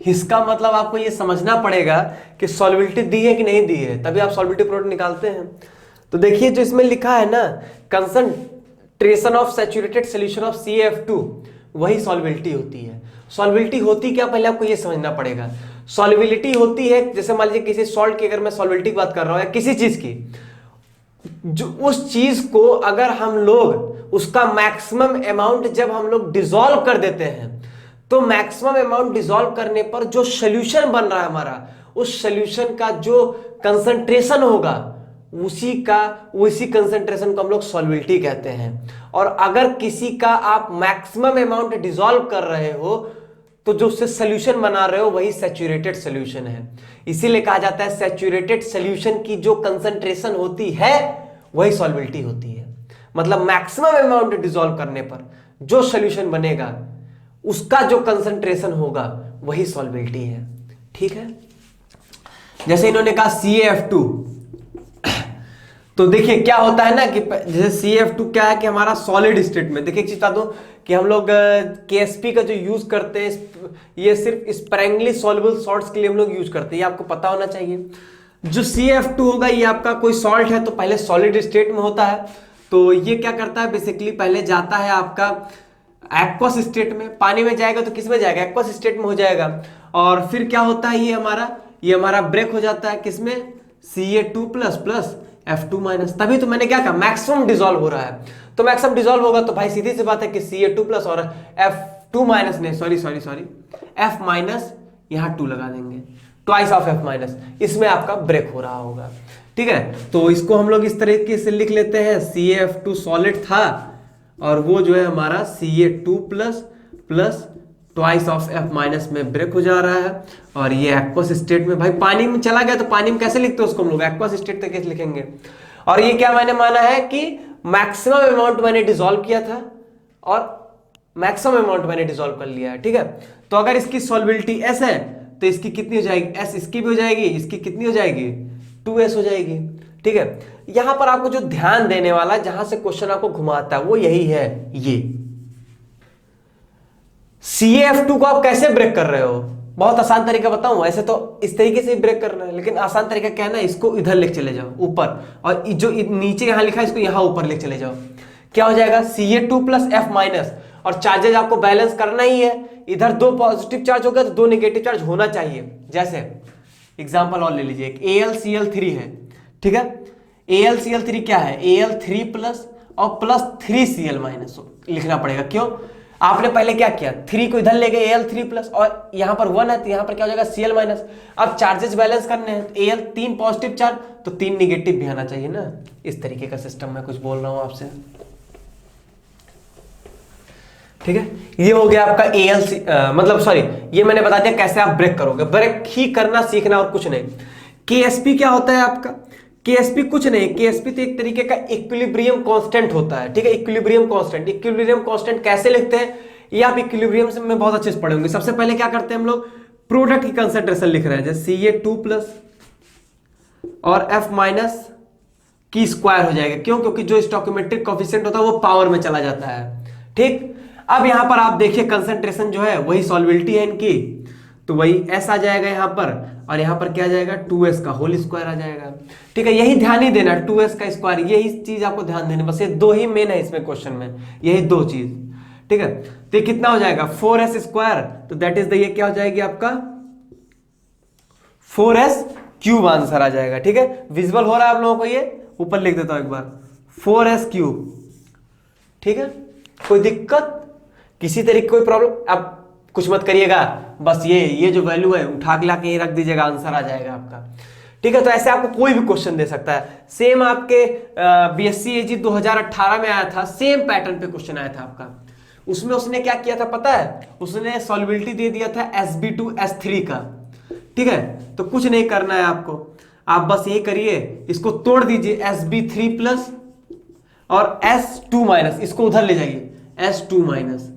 इसका मतलब आपको ये समझना पड़ेगा कि सॉल्युबिलिटी दी है कि नहीं दी है, तभी आप सॉल्युबिलिटी प्रोडक्ट निकालते हैं। तो देखिए जो इसमें लिखा है ना, concentration of saturated solution of CaF2, वही सॉल्युबिलिटी होती है। सॉल्युबिलिटी होती क्या, पहले आपको ये समझना पड़ेगा। सॉल्युबिलिटी होती है, जैसे मान लीजिए किसी सॉल्ट की अगर मैं सॉल्युबिलिटी की बात कर रहा हूं या किसी चीज की, जो उस चीज को अगर हम लोग उसका मैक्सिमम अमाउंट जब हम लोग डिसॉल्व कर देते हैं, तो मैक्सिमम अमाउंट डिसॉल्व करने पर जो सॉल्यूशन बन रहा है हमारा, उस सॉल्यूशन का जो कंसंट्रेशन होगा उसी कंसंट्रेशन को हम लोग सॉल्युबिलिटी कहते हैं। और अगर किसी का आप मैक्सिमम अमाउंट डिसॉल्व कर रहे हो तो जो उससे सॉल्यूशन बना रहे हो वही सैचुरेटेड सॉल्यूशन है। इसीलिए कहा जाता है सैचुरेटेड सॉल्यूशन की जो कंसंट्रेशन होती है वही सॉल्युबिलिटी होती है। मतलब मैक्सिमम अमाउंट डिसॉल्व करने पर जो सॉल्यूशन बनेगा उसका जो कंसंट्रेशन होगा वही सॉल्युबिलिटी है, ठीक है। जैसे इन्होंने कहा CaF2, तो देखिए क्या होता है ना कि जैसे CaF2 क्या है कि हमारा सॉलिड स्टेट में, देखिए एक चीज बता दूं कि हम लोग KSP का जो यूज करते हैं ये सिर्फ स्पैरेंगली सॉल्युबल सॉल्ट्स के लिए हम लोग यूज करते हैं, ये आपको पता होना चाहिए। जो CaF2 होगा ये आपका कोई सॉल्ट है तो पहले सॉलिड स्टेट में होता है, तो ये क्या करता है बेसिकली पहले जाता है आपका एक्वस स्टेट में, पानी में जाएगा तो किस में जाएगा, एक्वस स्टेट में हो जाएगा। और फिर क्या होता है ये हमारा ब्रेक हो जाता है किसमें, Ca2+ F2-, तभी तो मैंने क्या कहा मैक्सिमम डिसॉल्व हो रहा है। तो मैक्सिमम डिसॉल्व होगा तो भाई सीधी सी बात है कि Ca2+ और F2-, नहीं सॉरी F-, यहां 2 लगा देंगे, ट्वाइस ऑफ F-, इसमें आपका ब्रेक हो रहा होगा, ठीक है। तो इसको हम लोग इस तरीके से लिख लेते हैं, CaF2 सॉलिड था और वो जो है हमारा Ca2+ ट्वाइस ऑफ F- में ब्रेक हो जा रहा है। और ये एक्वस स्टेट में, भाई पानी में चला गया तो पानी में कैसे लिखते हैं उसको हम लोग, एक्वस स्टेट तक कैसे लिखेंगे। और ये क्या मैंने माना है कि मैक्सिमम अमाउंट मैंने डिसॉल्व किया था और मैक्सिमम अमाउंट मैंने डिसॉल्व कर लिया है, ठीक है। तो अगर इसकी सॉल्युबिलिटी S है तो इसकी कितनी हो जाएगी, S इसकी भी हो जाएगी, इसकी कितनी हो जाएगी, 2S हो जाएगी, ठीक है। यहां पर आपको जो ध्यान देने वाला, जहां से क्वेश्चन आपको घुमाता है वो यही है, ये CaF2 को आप कैसे ब्रेक कर रहे हो, बहुत आसान तरीका बताऊं। ऐसे तो इस तरीके से ही ब्रेक करना है, लेकिन आसान तरीका क्या है ना, इसको इधर लेके चले जाओ ऊपर, और जो नीचे यहां लिखा है इसको यहां ऊपर लेके चले जाओ। क्या हो जाएगा, Ca2+ F-, और चार्जेज आपको बैलेंस करना ही है। इधर 2 पॉजिटिव चार्ज हो गया तो 2 नेगेटिव चार्ज होना चाहिए। जैसे एग्जांपल और ले लीजिए, एक AlCl3 है, ठीक है। AlCl3 क्या है, Al3+ और +3Cl- लिखना पड़ेगा। क्यों, आपने पहले क्या किया, 3 को इधर ले गए Al3+, और यहां पर 1 है तो यहां पर क्या हो जाएगा Cl-। अब चार्जेस बैलेंस करने हैं तो Al 3 पॉजिटिव चार्ज तो 3 निगेटिव भी आना चाहिए ना। इस तरीके का सिस्टम मैं कुछ बोल रहा हूं आपसे, ठीक है। ये हो गया आपका मतलब सॉरी, ये मैंने बता दिया कैसे आप ब्रेक करोगे, ब्रेक ही करना सीखना और कुछ नहीं। KSP क्या होता है आपका, KSP कुछ नहीं, KSP तो एक तरीके का इक्विलिब्रियम कांस्टेंट होता है, ठीक है। इक्विलिब्रियम कांस्टेंट कैसे लिखते हैं ये आप इक्विलिब्रियम से में बहुत अच्छे से पढ़े होंगे। सबसे पहले क्या करते हैं हम लोग, प्रोडक्ट की कंसंट्रेशन लिख रहे हैं, जैसे Ca2+ और F- की स्क्वायर हो जाएगा। क्यों, क्योंकि जो स्टोइकोमेट्रिक कोएफिशिएंट होता है वो पावर में चला जाता है, ठीक। अब यहां पर आप देखिए कंसंट्रेशन जो है वही सॉल्युबिलिटी है इनकी, तो वही S आ जाएगा यहां पर, और यहां पर क्या आ जाएगा 2S का होल स्क्वायर आ जाएगा, ठीक है। यही ध्यान ही देना, 2S का स्क्वायर, यही चीज आपको ध्यान देना, बस ये 2 ही मेन है इसमें क्वेश्चन में, यही 2 चीज, ठीक है। तो ये कितना हो जाएगा 4S², तो दैट इज द, ये क्या हो जाएगी आपका 4S³ आंसर आ जाएगा, ठीक है। विजुअल हो रहा है आप लोगों को, ये ऊपर लिख देता हूं एक बार, 4S³, ठीक है। कोई दिक्कत, किसी तरीके कोई प्रॉब्लम, अब कुछ मत करिएगा, बस ये जो वैल्यू है उठा के लाके रख दीजिएगा, आंसर आ जाएगा आपका, ठीक है, तो ऐसे आपको कोई भी क्वेश्चन दे सकता है। सेम आपके बीएससी एजी 2018 में आया था, सेम पैटर्न पे क्वेश्चन आया था आपका। उसमें उसने क्या किया था पता है, उसने सॉल्युबिलिटी दे दिया था Sb2S3 का। ठीक है, तो कुछ नहीं करना है आपको, आप बस ये करिए, इसको तोड़ दीजिए Sb3 प्लस और S2 माइनस, इसको उधर ले जाइए, S2 माइनस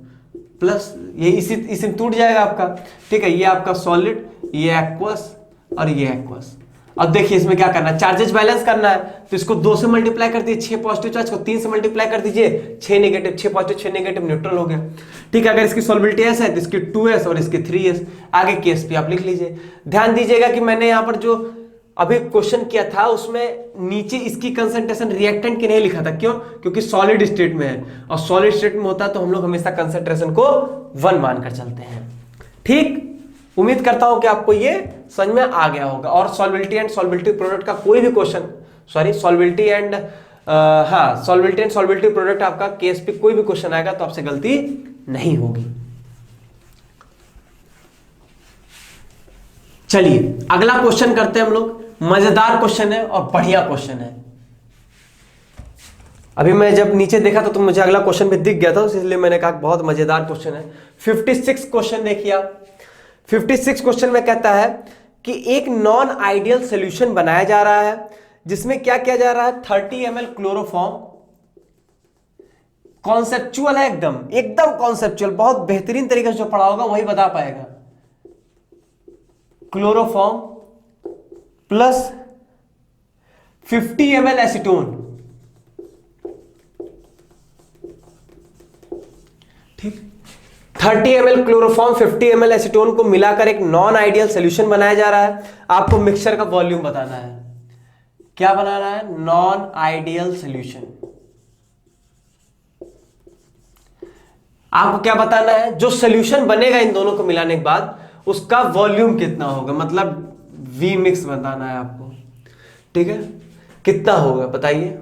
प्लस, ये इसी टूट जाएगा आपका। ठीक है, ये आपका सॉलिड, ये एक्वस और ये एक्वस। अब देखिए इसमें क्या करना है, चार्जेस बैलेंस करना है, तो इसको 2 से मल्टीप्लाई कर दीजिए, 6 पॉजिटिव चार्ज को 3 से मल्टीप्लाई कर दीजिए, 6 नेगेटिव, 6 पॉजिटिव 6 नेगेटिव, न्यूट्रल हो गया। ठीक है, अगर इसकी सॉल्युबिलिटी एस है तो इसकी 2s और इसकी 3s। आगे केस भी आप लिख लीजिए। ध्यान दीजिएगा कि मैंने यहाँ पर जो अभी क्वेश्चन किया था उसमें नीचे इसकी कंसंट्रेशन रिएक्टेंट की नहीं लिखा था, क्यों? क्योंकि सॉलिड स्टेट में है, और सॉलिड स्टेट में होता है तो हम लोग हमेशा कंसंट्रेशन को 1 मानकर चलते हैं। ठीक, उम्मीद करता हूं कि आपको ये समझ में आ गया होगा। और सॉल्युबिलिटी एंड सॉल्युबिलिटी प्रोडक्ट का कोई भी question, solubility and solubility product आपका केस पे कोई भी क्वेश्चन आएगा तो आपसे गलती नहीं होगी। चलिए अगला क्वेश्चन करते हैं हम लोग। मजेदार क्वेश्चन है और बढ़िया क्वेश्चन है। अभी मैं जब नीचे देखा तो मुझे अगला क्वेश्चन भी दिख गया था, इसलिए मैंने कहा बहुत मजेदार क्वेश्चन है। 56 क्वेश्चन देखिए आप। 56 क्वेश्चन में कहता है कि एक नॉन आइडियल सॉल्यूशन बनाया जा रहा है जिसमें क्या किया जा रहा है, 30 ml क्लोरोफॉर्म। कॉन्सेप्चुअल है, एकदम एकदम कॉन्सेप्चुअल, बहुत बेहतरीन तरीके से जो पढ़ा होगा वही बता पाएगा। Chloroform plus 50 ml acetone. ठीक, 30 ml क्लोरोफॉर्म 50 ml एसीटोन को मिलाकर एक नॉन आइडियल सॉल्यूशन बनाया जा रहा है। आपको मिक्सचर का वॉल्यूम बताना है। क्या बनाना है? Non ideal solution. आपको क्या बताना है? जो सॉल्यूशन बनेगा इन दोनों को मिलाने के बाद उसका वॉल्यूम कितना होगा, मतलब वी मिक्स बताना है आपको। ठीक है, कितना होगा बताइए।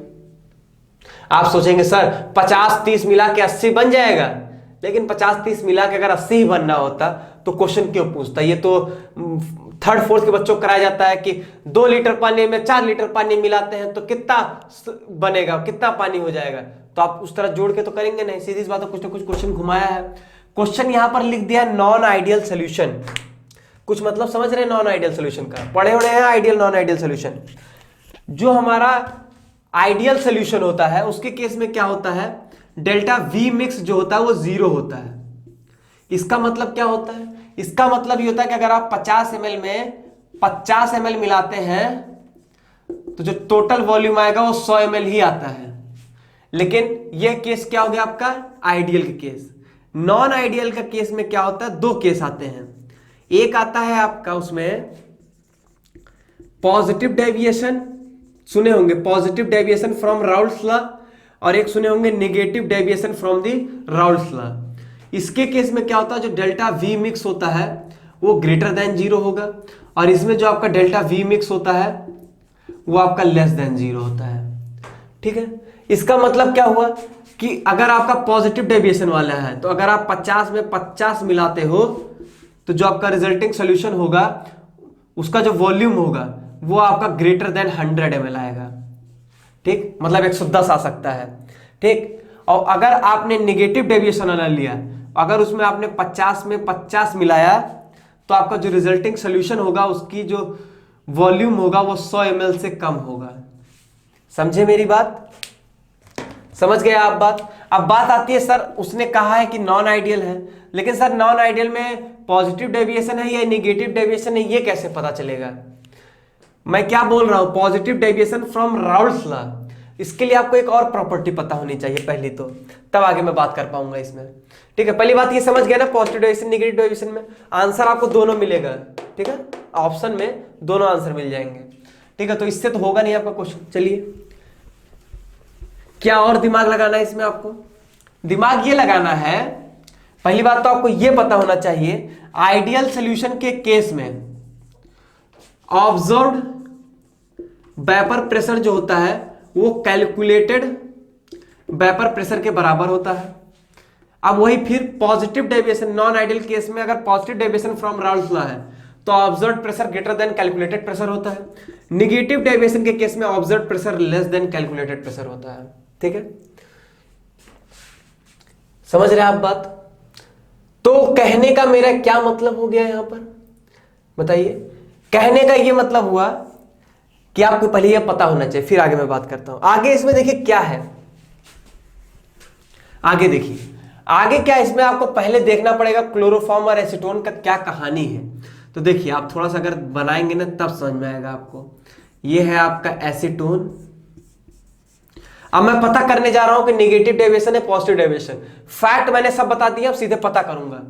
आप सोचेंगे सर 50-30 मिला के 80 बन जाएगा, लेकिन 50-30 मिला के अगर 80 ही बनना होता तो क्वेश्चन क्यों पूछता? ये तो 3rd 4th के बच्चों को कराया जाता है कि 2 लीटर पानी में 4 लीटर पानी मिलाते हैं तो कितना बनेगा, कितना पानी हो जाएगा। तो आप उस तरह जोड़ के तो करेंगे नहीं, सीधी सी बात है, कुछ ना कुछ क्वेश्चन घुमाया है। क्वेश्चन यहां पर लिख दिया नॉन आइडियल सॉल्यूशन। कुछ मतलब समझ रहे हैं नॉन आइडियल सॉल्यूशन का? पढ़े हुए हैं आइडियल नॉन आइडियल सॉल्यूशन। जो हमारा आइडियल सॉल्यूशन होता है उसके केस में क्या होता है, डेल्टा वी मिक्स जो होता है वो 0 होता है। इसका मतलब क्या होता है? इसका मतलब ये होता है कि अगर आप 50 ml में 50 ml मिलाते हैं तो जो टोटल वॉल्यूम आएगा वो 100 ml ही आता है। लेकिन यह केस क्या हो गया आपका आइडियल के केस। नॉन आइडियल का केस में क्या होता है, 2 केस आते हैं। एक आता है आपका उसमें पॉजिटिव डेविएशन, सुने होंगे positive deviation from Raoult's law, और एक सुने होंगे negative deviation from the Raoult's law. इसके केस में क्या होता है, जो डेल्टा वी मिक्स होता है वो ग्रेटर देन 0 होगा, और इसमें जो आपका डेल्टा वी मिक्स होता है वो आपका लेस देन 0 होता है। ठीक है, इसका मतलब क्या हुआ कि अगर आपका पॉजिटिव डेविएशन वाला है तो अगर आप 50 में 50 मिलाते हो तो जो आपका रिजल्टिंग सॉल्यूशन होगा उसका जो वॉल्यूम होगा वो आपका ग्रेटर देन 100 ml आएगा। ठीक, मतलब 110 आ सकता है। ठीक, और अगर आपने नेगेटिव डेविएशन वाला लिया, अगर उसमें आपने 50 में 50 मिलाया तो आपका जो रिजल्टिंग सॉल्यूशन होगा उसकी जो वॉल्यूम होगा वो 100 ml से कम होगा। समझे मेरी बात? समझ गए आप बात? अब बात आती है सर उसने कहा है कि नॉन आइडियल है, लेकिन सर नॉन आइडियल में पॉजिटिव डेविएशन है या नेगेटिव डेविएशन है ये कैसे पता चलेगा? मैं क्या बोल रहा हूं, positive deviation from Raoult's law. इसके लिए आपको एक और प्रॉपर्टी पता होनी चाहिए पहली, तो तब आगे मैं बात कर पाऊंगा इसमें। ठीक है, पहली बात ये समझ गया ना, पॉजिटिव डेविएशन नेगेटिव डेविएशन में आंसर आपको दोनों मिलेगा। ठीक है, ऑप्शन में दोनों आंसर मिल जाएंगे। ठीक है, तो इससे तो होगा नहीं आपका क्वेश्चन। चलिए क्या और दिमाग लगाना है इसमें? आपको दिमाग ये लगाना है, पहली बात तो आपको ये पता होना चाहिए आइडियल सॉल्यूशन के केस में ऑब्जर्व्ड वेपर प्रेशर जो होता है वो कैलकुलेटेड वेपर प्रेशर के बराबर होता है। अब वही फिर positive deviation, non ideal case में अगर positive deviation from Raoult's law है तो observed pressure greater than calculated pressure होता है। निगेटिव डेविएशन के केस में observe pressure less than calculated pressure होता है। ठीक है, समझ रहे हैं आप बात? तो कहने का मेरा क्या मतलब हो गया यहां पर बताइए? कहने का ये मतलब हुआ कि आपको पहले यह पता होना चाहिए, फिर आगे मैं बात करता हूं। आगे इसमें देखिए क्या है, आगे देखिए आगे क्या है इसमें आपको पहले देखना पड़ेगा क्लोरोफॉर्म और एसीटोन का क्या कहानी है। तो देखिए आप थोड़ा सा अगर बनाएंगे ना तब समझ में आएगा आपको। ये है आपका एसीटोन। अब मैं पता करने जा रहा हूं कि नेगेटिव डेविएशन है पॉजिटिव डेविएशन। फैक्ट मैंने सब बता दिया, अब सीधे पता करूंगा।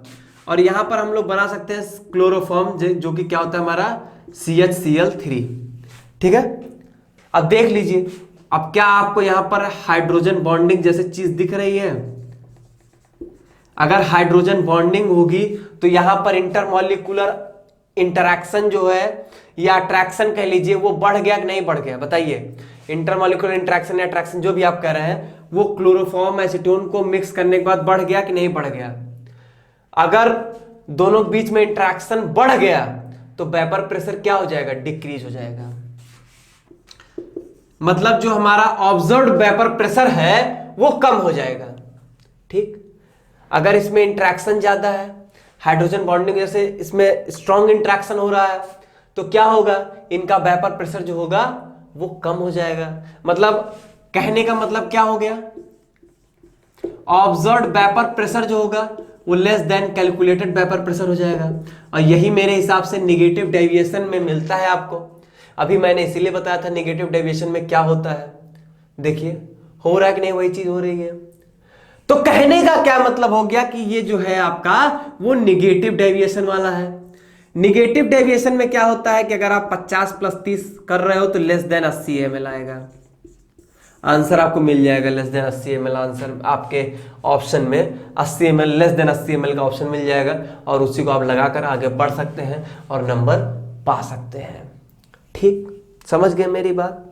और यहां पर हम लोग बना सकते हैं क्लोरोफॉर्म जो कि क्या होता है हमारा CHCl3। ठीक है, अब देख लीजिए, अब क्या आपको यहां पर हाइड्रोजन बॉन्डिंग जैसे चीज दिख रही है? अगर हाइड्रोजन बॉन्डिंग होगी तो यहां पर इंटरमॉलिक्यूलर इंटरैक्शन जो है या अट्रैक्शन कह लीजिए वो बढ़ गया कि नहीं बढ़ गया बताइए? इंटरमॉलिक्यूलर इंटरैक्शन या अट्रैक्शन जो भी आप कह रहे हैं वो क्लोरोफॉर्म एसीटोन को मिक्स करने के बाद बढ़ गया कि नहीं बढ़ गया? अगर दोनों के बीच में इंटरैक्शन बढ़ गया तो वेपर प्रेशर क्या हो जाएगा? डिक्रीज हो जाएगा। मतलब जो हमारा ऑब्जर्व्ड वेपर प्रेशर है वो कम हो जाएगा। ठीक, अगर इसमें इंटरैक्शन ज्यादा है, हाइड्रोजन बॉन्डिंग जैसे इसमें स्ट्रॉन्ग इंटरैक्शन हो रहा है, तो क्या होगा? इनका वेपर प्रेशर जो होगा वो कम हो जाएगा। मतलब कहने का मतलब क्या हो गया? ऑब्जर्व्ड वेपर प्रेशर जो होगा वो less than calculated vapour pressure हो जाएगा। और यही मेरे हिसाब से नेगेटिव डेविएशन में मिलता है आपको। अभी मैंने इसीलिए बताया था नेगेटिव डेविएशन में क्या होता है। देखिए हो रहा है कि नहीं, वही चीज हो रही है। तो कहने का क्या मतलब हो गया कि ये जो है आपका वो निगेटिव डेविएशन वाला है। निगेटिव डेविएशन में क्या होता है कि अगर आप 50 + 30 कर रहे हो तो लेस देन 80 ml आएगा। आंसर आपको मिल जाएगा लेस देन 80 ml। आंसर आपके ऑप्शन में 80 ml, लेस देन 80 ml का ऑप्शन मिल जाएगा और उसी को आप लगाकर आगे बढ़ सकते हैं और नंबर पा सकते हैं। ठीक, समझ गए मेरी बात?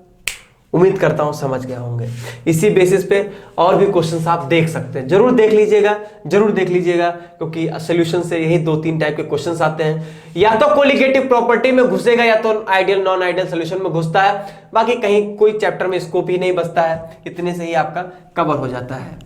उम्मीद करता हूं समझ गए होंगे। इसी बेसिस पे और भी क्वेश्चंस आप देख सकते हैं, जरूर देख लीजिएगा, जरूर देख लीजिएगा, क्योंकि सॉल्यूशन से यही 2-3 टाइप के क्वेश्चंस आते हैं। या तो कोलिगेटिव प्रॉपर्टी में घुसेगा या तो आइडियल नॉन आइडियल सॉल्यूशन में घुसता है। बाकी कहीं कोई चैप्टर में स्कोप ही नहीं बचता है, इतने से ही आपका कवर हो जाता है।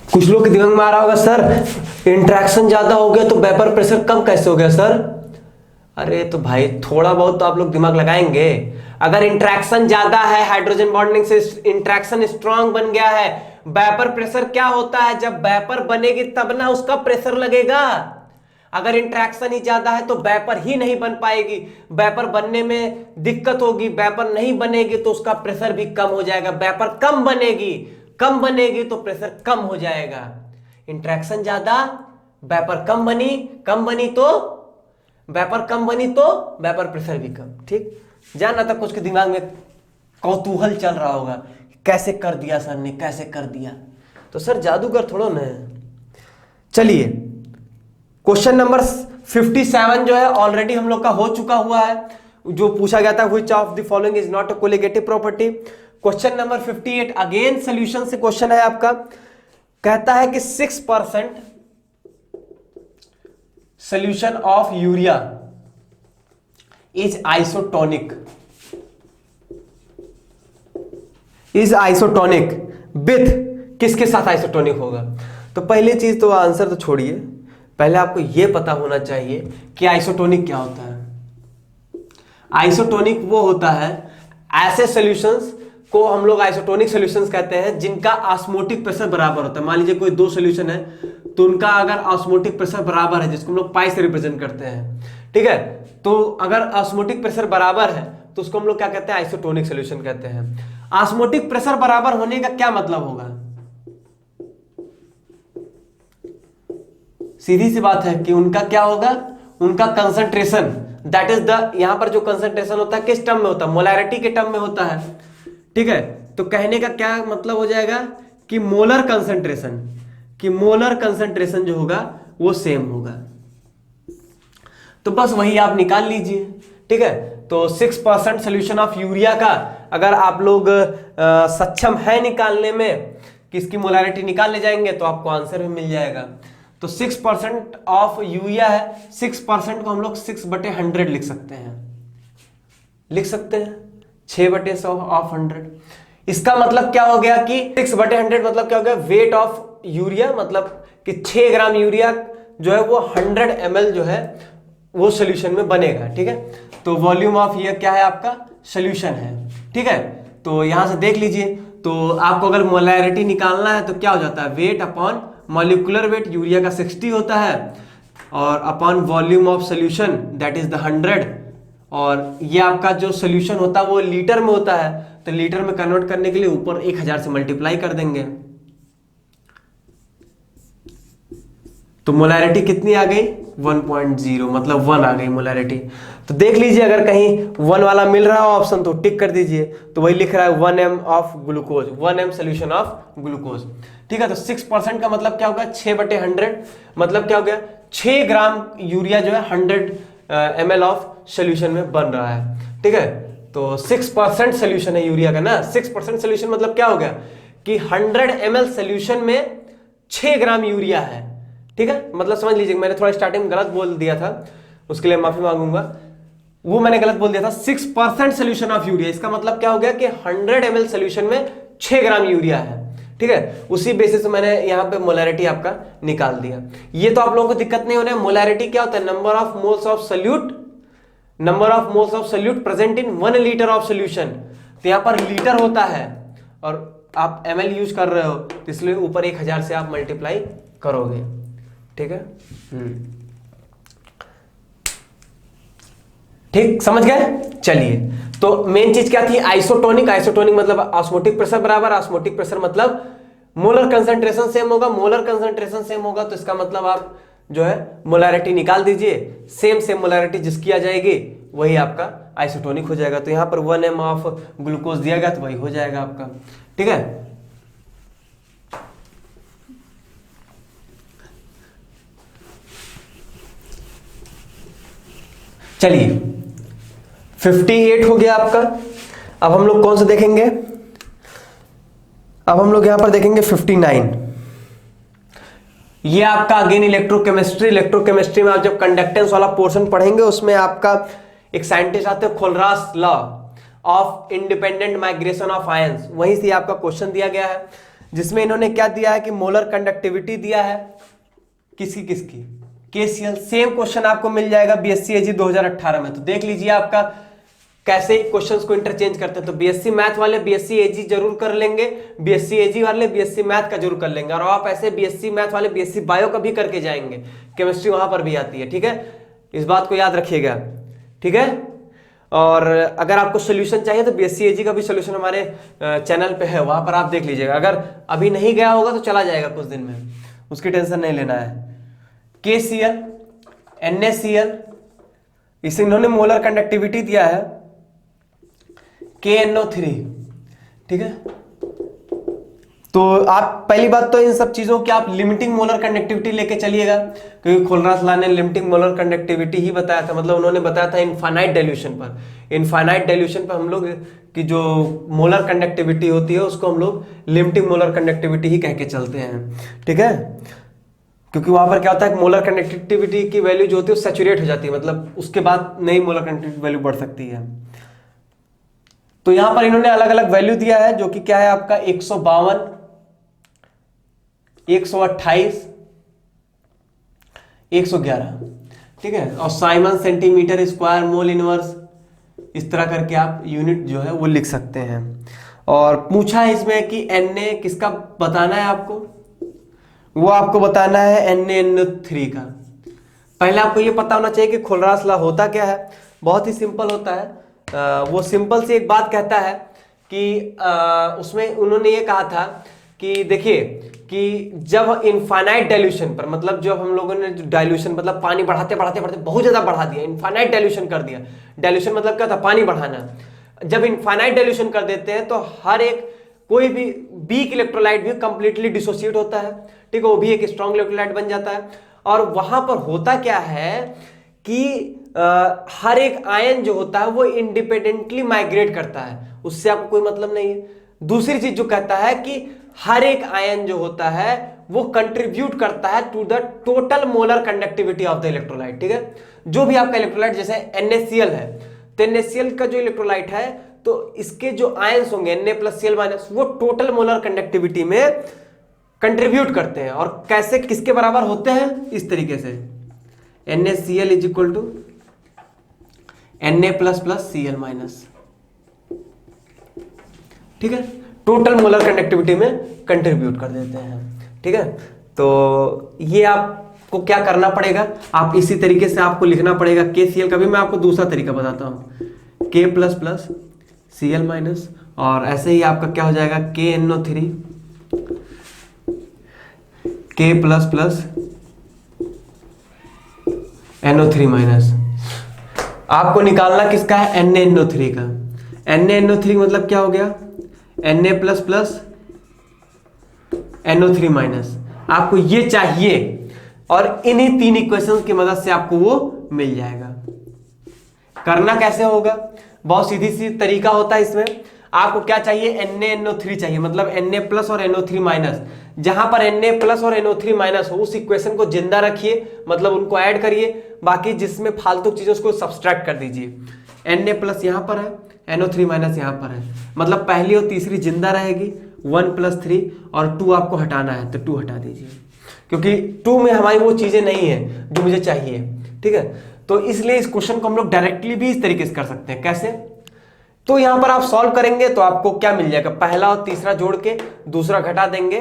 कुछ लोग के दिमाग में आ रहा होगा सर इंटरेक्शन ज्यादा हो गया तो वेपर प्रेशर कम कैसे हो गया सर? अरे तो भाई थोड़ा बहुत तो आप लोग दिमाग लगाएंगे। अगर इंटरेक्शन ज्यादा है, हाइड्रोजन बॉन्डिंग से इंटरेक्शन स्ट्रांग बन गया है, वेपर प्रेशर क्या होता है? जब वेपर बनेगी तब ना उसका प्रेशर लगेगा। अगर इंटरेक्शन ही ज्यादा है तो वेपर ही नहीं बन पाएगी, वेपर बनने में दिक्कत होगी, वेपर नहीं बनेगी तो उसका प्रेशर भी कम हो जाएगा। वेपर कम बनेगी तो प्रेशर कम हो जाएगा। इंटरेक्शन ज्यादा, वेपर कम बनी तो वेपर प्रेशर भी कम। ठीक, जाना था कुछ के दिमाग में कौतूहल चल रहा होगा, कैसे कर दिया सर ने, कैसे कर दिया? तो सर जादूगर थोड़ा ना है। चलिए क्वेश्चन नंबर 57 जो है ऑलरेडी हम लोग का हो चुका हुआ है, जो पूछा गया था which of the following is not a colligative property. Question number 58 again solution से क्वेश्चन है आपका। कहता है कि 6% solution of urea is isotonic with, किसके साथ आइसोटोनिक होगा? तो पहली चीज तो आंसर तो छोड़िए, पहले आपको यह पता होना चाहिए कि आइसोटोनिक क्या होता है। आइसोटोनिक वो होता है ऐसे सॉल्यूशंस को हम लोग आइसोटोनिक सॉल्यूशंस कहते हैं जिनका ऑस्मोटिक प्रेशर बराबर होता है। मान लीजिए कोई 2 सॉल्यूशन है तो उनका अगर ऑस्मोटिक प्रेशर बराबर है, जिसको हम लोग पाई से रिप्रेजेंट करते हैं, ठीक है, तो अगर ऑस्मोटिक प्रेशर बराबर है तो उसको हम लोग क्या कहते हैं? आइसोटोनिक सॉल्यूशन कहते हैं। ऑस्मोटिक प्रेशर बराबर होने का क्या मतलब होगा? सीधी सी बात है कि उनका क्या होगा? उनका कंसंट्रेशन, दैट इज द, यहां पर जो कंसंट्रेशन होता है किस टर्म में होता है? मोलैरिटी के टर्म में होता है। ठीक है, तो कहने का क्या मतलब हो जाएगा कि मोलर कंसंट्रेशन जो होगा वो सेम होगा। तो बस वही आप निकाल लीजिए। ठीक है, तो 6% सोल्यूशन ऑफ यूरिया का अगर आप लोग सक्षम है निकालने में कि इसकी मोलैरिटी निकालने जाएंगे तो आपको आंसर भी मिल जाएगा। तो 6% ऑफ यूरिया है, 6% को हम लोग 6/100 लिख सकते हैं, 6/100 ऑफ 100। इसका मतलब क्या हो गया कि 6/100 मतलब क्या हो गया, वेट ऑफ यूरिया, मतलब कि 6 ग्राम यूरिया जो है वो 100 ml जो है वो सोल्यूशन में बनेगा। ठीक है, तो वॉल्यूम ऑफ ये क्या है आपका, सोल्यूशन है। ठीक है, तो यहां से देख लीजिए, तो आपको अगर मोलैरिटी निकालना है तो क्या हो जाता है, weight upon molecular weight, urea का 60 होता है, और upon volume of solution that is the 100, और ये आपका जो सोल्यूशन होता है वो लीटर में होता है, तो लीटर में कन्वर्ट करने के लिए ऊपर 1000 से मल्टीप्लाई कर देंगे। तो मोलैरिटी कितनी आ गई, 1.0, मतलब 1 आ गई मोलैरिटी। तो देख लीजिए अगर कहीं 1 वाला मिल रहा हो ऑप्शन तो टिक कर दीजिए, तो वही लिख रहा है 1 m of glucose, 1 m solution of glucose. ठीक है, तो 6% का मतलब क्या होगा, 6/100, मतलब क्या हो गया, 6 ग्राम यूरिया जो है 100 ml ऑफ सोल्यूशन में बन रहा है। ठीक है, तो 6% सोल्यूशन है यूरिया का ना, 6% सोल्यूशन मतलब क्या हो गया कि 100 ml सोल्यूशन में 6 ग्राम यूरिया है। ठीक है, मतलब समझ लीजिए, मैंने थोड़ा स्टार्टिंग में गलत बोल दिया था, उसके लिए माफी मांगूंगा, वो मैंने गलत बोल दिया था। 6% सोल्यूशन ऑफ यूरिया, इसका मतलब क्या हो गया कि 100 ml सोल्यूशन में 6 ग्राम यूरिया है। ठीक है, उसी बेसिस से मैंने यहाँ पे मोलैरिटी आपका निकाल दिया। ये तो आप लोगों को दिक्कत नहीं होने। मोलैरिटी क्या होता है, number of moles of solute, number of moles of solute present in 1 litre of solution. तो यहाँ पर लीटर होता है और आप ml यूज कर रहे हो, तो इसलिए ऊपर 1000 से आप मल्टीप्लाई करोगे। ठीक है, ठीक, समझ गए। चलिए, तो मेन चीज क्या थी, आइसोटोनिक। आइसोटोनिक मतलब ऑस्मोटिक प्रेशर बराबर, ऑस्मोटिक प्रेशर मतलब मोलर कंसंट्रेशन सेम होगा, मोलर कंसंट्रेशन सेम होगा, तो इसका मतलब आप जो है मोलैरिटी निकाल दीजिए, सेम मोलैरिटी जिसकी आ जाएगी वही आपका आइसोटोनिक हो जाएगा। तो यहां पर 1 m ऑफ ग्लूकोज दिया गया तो वही हो जाएगा आपका। ठीक है, चलिए 58 हो गया आपका। अब हम लोग कौन सा देखेंगे, अब हम लोग यहां पर देखेंगे 59। ये आपका अगेन इलेक्ट्रोकेमिस्ट्री। इलेक्ट्रोकेमिस्ट्री में आप जब कंडक्टेंस वाला पोर्शन पढ़ेंगे उसमें आपका एक साइंटिस्ट आते हैं, Kohlrausch law of independent migration of ions, वहीं से आपका क्वेश्चन दिया गया है, जिसमें इन्होंने क्या दिया है कि मोलर कंडक्टिविटी दिया है किसकी KCl। सेम क्वेश्चन आपको मिल जाएगा बीएससी एजी 2018 में। तो देख लीजिए आपका कैसे क्वेश्चंस को इंटरचेंज करते हैं। तो बीएससी मैथ वाले बीएससी एजी जरूर कर लेंगे, बीएससी एजी वाले बीएससी मैथ का जरूर कर लेंगे, और आप ऐसे बीएससी मैथ वाले बीएससी बायो का भी करके जाएंगे, केमिस्ट्री वहां पर भी आती है। ठीक है, इस बात को याद रखिएगा। ठीक है, और अगर आपको सोल्यूशन चाहिए तो बीएससी एजी का भी सोल्यूशन हमारे चैनल पे है, वहां पर आप देख लीजिएगा। अगर अभी नहीं गया होगा तो चला जाएगा कुछ दिन में, उसकी टेंशन नहीं लेना है। KCl, NaCl, इसे इन्होंने मोलर कंडक्टिविटी दिया है KNO3। ठीक है, तो आप पहली बात तो इन सब चीजों की आप लिमिटिंग मोलर कंडक्टिविटी लेके चलिएगा, क्योंकि खोलरास लॉ ने लिमिटिंग मोलर कंडक्टिविटी ही बताया था, मतलब उन्होंने बताया था इनफाइनाइट डाइल्यूशन पर। इनफाइनाइट डाइल्यूशन पर हम लोग की जो मोलर कंडक्टिविटी होती है उसको हम लोग लिमिटिंग मोलर कंडक्टिविटी ही कह के चलते हैं। ठीक है, क्योंकि वहां पर क्या होता है, मोलर कंडक्टिविटी की वैल्यू जो होती है वो सैचुरेट हो जाती है, मतलब उसके बाद नई मोलर कंडक्टिविटी वैल्यू बढ़ सकती है। तो यहां पर इन्होंने अलग अलग वैल्यू दिया है, जो कि क्या है आपका 152, 128, 111। ठीक है, और Simon centimetre square mole inverse, इस तरह करके आप यूनिट जो है वो लिख सकते हैं। और पूछा है इसमें कि Na किसका बताना है आपको, वो आपको बताना है NaNO3 का। पहले आपको ये पता होना चाहिए कि खोलरास लॉ होता क्या है। बहुत ही सिंपल होता है। वो सिंपल सी एक बात कहता है कि उसमें उन्होंने ये कहा था कि देखिए कि जब इनफाइनाइट डाइल्यूशन पर, मतलब जब हम लोगों ने डाइल्यूशन मतलब पानी बढ़ाते बढ़ाते बढ़ाते बहुत ज्यादा बढ़ा दिया, इनफाइनाइट डाइल्यूशन कर दिया। डाइल्यूशन मतलब क्या था, पानी बढ़ाना। जब इनफाइनाइट डाइल्यूशन कर देते हैं तो हर एक कोई भी वीक इलेक्ट्रोलाइट भी कंप्लीटली डिसोसिएट होता है। ठीक है, वो भी एक स्ट्रॉन्ग इलेक्ट्रोलाइट बन जाता है। और वहां पर होता क्या है कि हर एक आयन जो होता है वो इंडिपेंडेंटली माइग्रेट करता है, उससे आपको कोई मतलब नहीं है। दूसरी चीज जो कहता है कि हर एक आयन जो होता है वो कंट्रीब्यूट करता है to the total molar conductivity of the electrolyte. ठीक है, जो भी आपका इलेक्ट्रोलाइट, जैसे NaCl है, तो NaCl का जो इलेक्ट्रोलाइट है तो इसके जो आयंस होंगे Na+Cl- वो टोटल मोलर कंडक्टिविटी में कंट्रीब्यूट करते हैं। और कैसे, किसके बराबर होते हैं, इस तरीके से NaCl is equal to Na++Cl-। ठीक है, टोटल मोलर कंडक्टिविटी में कंट्रीब्यूट कर देते हैं। ठीक है, तो ये आपको क्या करना पड़ेगा, आप इसी तरीके से आपको लिखना पड़ेगा KCl का भी मैं आपको दूसरा तरीका बताता हूं, K++Cl-, और ऐसे ही आपका क्या हो जाएगा KNO3 K++NO3-। आपको निकालना किसका है, NaNO3 का। NaNO3 मतलब क्या हो गया, Na++NO3-। आपको ये चाहिए और इन्हीं तीन इक्वेशंस की मदद से आपको वो मिल जाएगा। करना कैसे होगा, बहुत सीधी सी तरीका होता है इसमें। आपको क्या चाहिए, NaNO3 चाहिए, मतलब Na+ और NO3-। जहां पर Na+ और NO3- हो उस इक्वेशन को जिंदा रखिए, मतलब उनको ऐड करिए, बाकी जिसमें फालतू चीजें उसको सब्सट्रैक्ट कर दीजिए। Na+ यहां पर है, NO3- यहां पर है, मतलब पहली और तीसरी जिंदा रहेगी, 1 + 3 और 2 आपको हटाना है तो 2 हटा दीजिए, क्योंकि 2 में हमारी वो चीजें नहीं है जो मुझे चाहिए। ठीक है, तो इसलिए इस क्वेश्चन को हम लोग डायरेक्टली भी इस तरीके से कर सकते हैं। कैसे, तो यहां पर आप सॉल्व करेंगे तो आपको क्या मिल जाएगा, पहला और तीसरा जोड़ के दूसरा घटा देंगे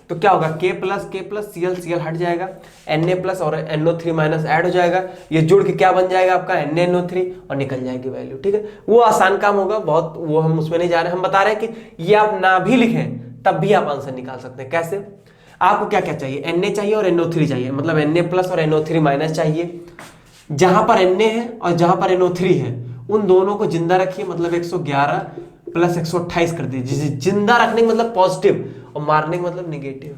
तो क्या होगा, K+Cl हट जाएगा, Na+ और NO3- ऐड हो जाएगा, ये जुड़ के क्या बन जाएगा आपका NaNO3 और निकल जाएगी वैल्यू। ठीक है, वो आसान काम होगा बहुत, वो हम उसमें नहीं जा रहे हैं, हम बता रहे हैं कि ये आप ना भी लिखें तब भी आप आंसर निकाल सकते हैं। कैसे, आपको क्या क्या चाहिए, Na चाहिए और NO3 चाहिए, मतलब Na+ और NO3- चाहिए। जहां पर Na है और जहां पर NO3 है उन दोनों को जिंदा रखिए, मतलब 111 + 128 कर दीजिए। जिंदा रखने का मतलब पॉजिटिव और मारने का मतलब निगेटिव।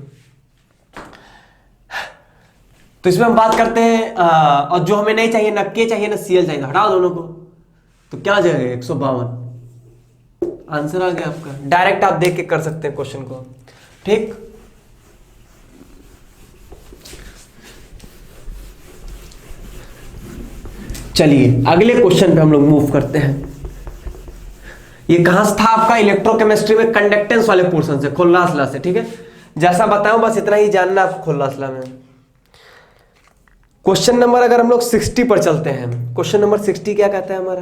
तो इसमें हम बात करते हैं और जो हमें नहीं चाहिए, ना K चाहिए ना Cl चाहिए, हटाओ दोनों को, तो क्या आ जाएगा 152। आंसर आ गया आपका, डायरेक्ट आप देख के कर सकते हैं क्वेश्चन को। ठीक, चलिए अगले क्वेश्चन पे हम लोग मूव करते हैं। ये कहां से था आपका, इलेक्ट्रोकेमिस्ट्री में कंडक्टेंस वाले पोर्शन से, खोलनासला से। ठीक है, जैसा बताऊं बस इतना ही जानना आपको खोलनासला में। क्वेश्चन नंबर अगर हम लोग 60 पर चलते हैं, क्वेश्चन नंबर 60 क्या कहता है हमारा,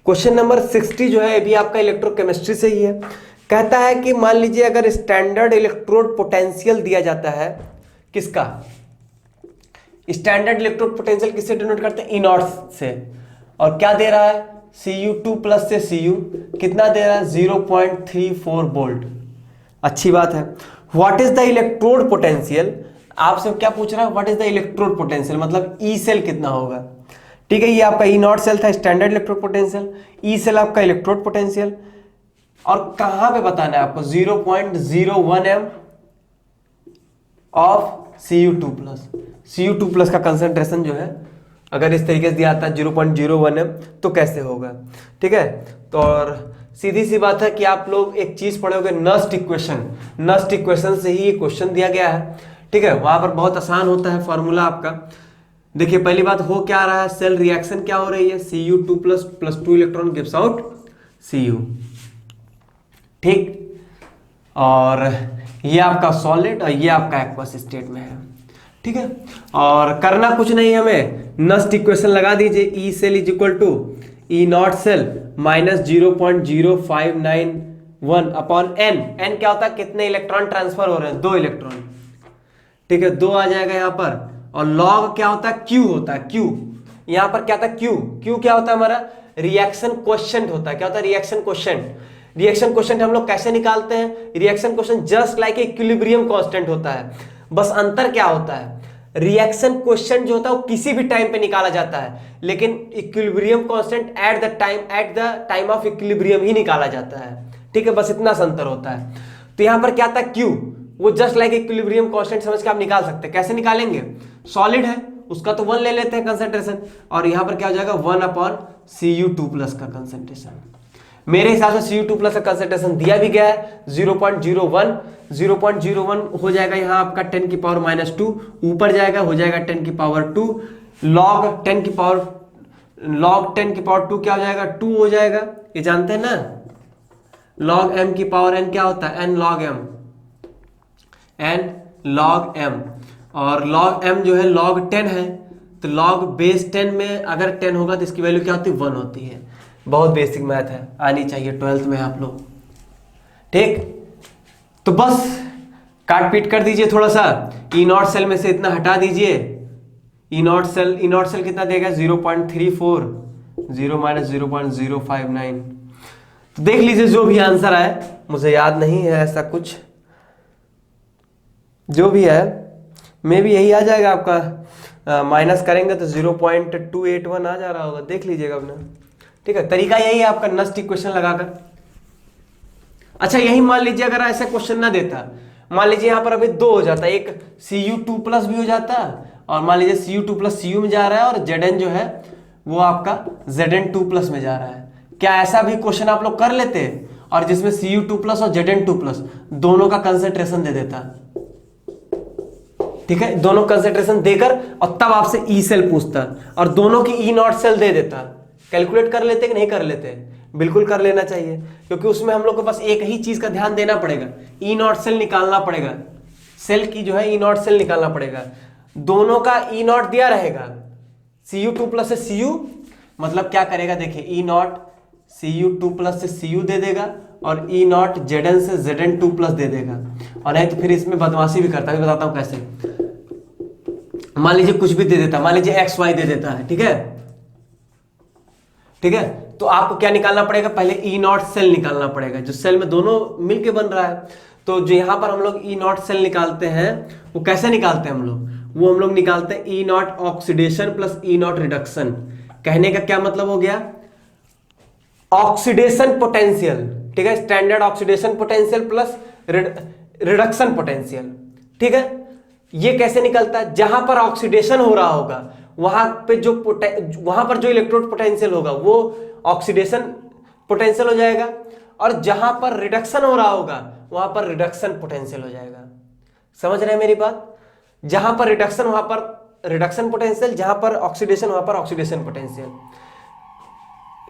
क्वेश्चन नंबर 60 जो है ये भी आपका इलेक्ट्रोकेमिस्ट्री से ही है। कहता है कि मान लीजिए अगर स्टैंडर्ड इलेक्ट्रोड पोटेंशियल दिया जाता है, किसका, स्टैंडर्ड इलेक्ट्रोड पोटेंशियल किससे डिनोट करते हैं, E0 से, और क्या दे रहा है Cu2+ से Cu कितना दे रहा है 0.34 वोल्ट। अच्छी बात है। What is the electrode potential, आपसे क्या पूछ रहा है, what is the electrode potential, मतलब ई सेल कितना होगा। ठीक है, ये आपका E0 सेल था standard electrode potential, E cell आपका इलेक्ट्रोड पोटेंशियल, और कहां पे बताना है आपको 0.01 m ऑफ Cu2+। Cu2+ का कंसंट्रेशन जो है अगर इस तरीके से दिया आता है 0.01 m तो कैसे होगा। ठीक है, तो और सीधी सी बात है कि आप लोग एक चीज पढ़ोगे, नस्ट इक्वेशन, नस्ट इक्वेशन से ही ये क्वेश्चन दिया गया है। ठीक है, वहां पर बहुत आसान होता है फॉर्मूला आपका। देखिए पहली बात हो क्या रहा है, सेल रिएक्शन क्या हो रही है, Cu2+ + 2 electron gives out Cu। ठीक, और ये आपका सॉलिड और ये आपका एक्वस स्टेट में है। ठीक है, और करना कुछ नहीं हमें, नस्ट इक्वेशन लगा दीजिए, E cell is equal to E0 cell minus 0.0591 upon n। n क्या होता है, कितने इलेक्ट्रॉन ट्रांसफर हो रहे हैं, 2 इलेक्ट्रॉन। ठीक है, 2 आ जाएगा यहां पर, और लॉग क्या होता है, Q होता है, Q यहां पर क्या था, Q क्या होता है हमारा, रिएक्शन क्वोशिएंट होता है। क्या होता है, रिएक्शन क्वोशिएंट। रिएक्शन क्वोशिएंट हम लोग कैसे निकालते हैं, reaction quotient just like equilibrium constant होता है, बस अंतर क्या होता है, रिएक्शन क्वोशिएंट जो होता है वो किसी भी टाइम पे निकाला जाता है, लेकिन equilibrium constant at the time of equilibrium ही निकाला जाता है। ठीक है, बस इतना सा अंतर होता है। तो यहां पर क्या था, Q वो जस्ट लाइक इक्विलिब्रियम कांस्टेंट समझ के आप निकाल सकते हैं। कैसे निकालेंगे, सॉलिड है उसका तो 1 ले लेते हैं कंसेंट्रेशन, और यहाँ पर क्या हो जाएगा 1/Cu2+ का कंसेंट्रेशन। मेरे हिसाब से Cu2+ का कंसेंट्रेशन दिया भी गया है 0.01, 0.01 हो जाएगा यहाँ आपका 10⁻², ऊपर जाएगा हो जाएगा 10⁻², log 10⁻² क्या हो जाएगा 2 हो जाएगा, ये जानते हैं ना। log m⁻n क्या होता है n log m, और log m जो है log 10 है, तो log बेस 10 में अगर 10 होगा तो इसकी वैल्यू क्या होती है 1 होती है। बहुत बेसिक मैथ है, आनी चाहिए 12th में आप लोग, ठीक। तो बस काट पीट कर दीजिए थोड़ा सा, E0 सेल में से इतना हटा दीजिए, E0 सेल कितना देगा 0.34, 0 - 0.059। तो देख लीजिए जो भी आंसर आए, मुझे याद नहीं है ऐसा कुछ, जो भी है मे भी यही आ जाएगा आपका, माइनस करेंगे तो 0.281 आ जा रहा होगा, देख लीजिएगा अपना, ठीक है। तरीका यही है आपका, नस्ट इक्वेशन लगाकर। अच्छा यही मान लीजिए अगर ऐसा क्वेश्चन ना देता, मान लीजिए यहाँ पर अभी 2 हो जाता, एक Cu2+ भी हो जाता, और मान लीजिए Cu2+ Cu में जा रहा है और Zn जो है वो आपका Zn2+ में जा रहा है, क्या ऐसा भी क्वेश्चन आप लोग कर लेते, और जिसमें Cu2+ और Zn2+ दोनों का कंसेंट्रेशन दे देता, ठीक है, दोनों कंसेंट्रेशन देकर, और तब आपसे ई सेल पूछता और दोनों की E0 सेल दे देता। कैलकुलेट कर लेते कि नहीं कर लेते? बिल्कुल कर लेना चाहिए, क्योंकि उसमें हम लोग को बस एक ही चीज का ध्यान देना पड़ेगा, E0 सेल निकालना पड़ेगा, सेल की जो है E0 सेल निकालना पड़ेगा। दोनों का E0 दिया रहेगा, Cu2+ से Cu, मतलब क्या करेगा देखिए, E0 Cu2+ से Cu दे देगा, और E0 Zn से Zn2+ दे देगा, और नहीं तो फिर इसमें बदमाशी भी करता है, बताता हूं कैसे। मान लीजिए कुछ भी दे देता, मान लीजिए XY दे देता है, ठीक है, ठीक है, तो आपको क्या निकालना पड़ेगा, पहले E0 सेल निकालना पड़ेगा, जो सेल में दोनों मिलके बन रहा है। तो जो यहां पर हम लोग E0 सेल निकालते हैं, वो कैसे निकालते हैं हम लोग, वो हम लोग निकालते हैं E0 oxidation plus E0 reduction. कहने का क्या मतलब हो गया, ऑक्सीडेशन पोटेंशियल, ठीक है, standard oxidation potential plus reduction potential, ठीक है। ये कैसे निकलता है, जहां पर ऑक्सीडेशन हो रहा होगा वहां पर जो इलेक्ट्रोड पोटेंशियल होगा वो ऑक्सीडेशन पोटेंशियल हो जाएगा, और जहां पर रिडक्शन हो रहा होगा वहां पर रिडक्शन पोटेंशियल हो जाएगा। समझ रहे हैं मेरी बात, जहां पर रिडक्शन वहां पर रिडक्शन पोटेंशियल, जहां पर ऑक्सीडेशन वहां पर ऑक्सीडेशन पोटेंशियल।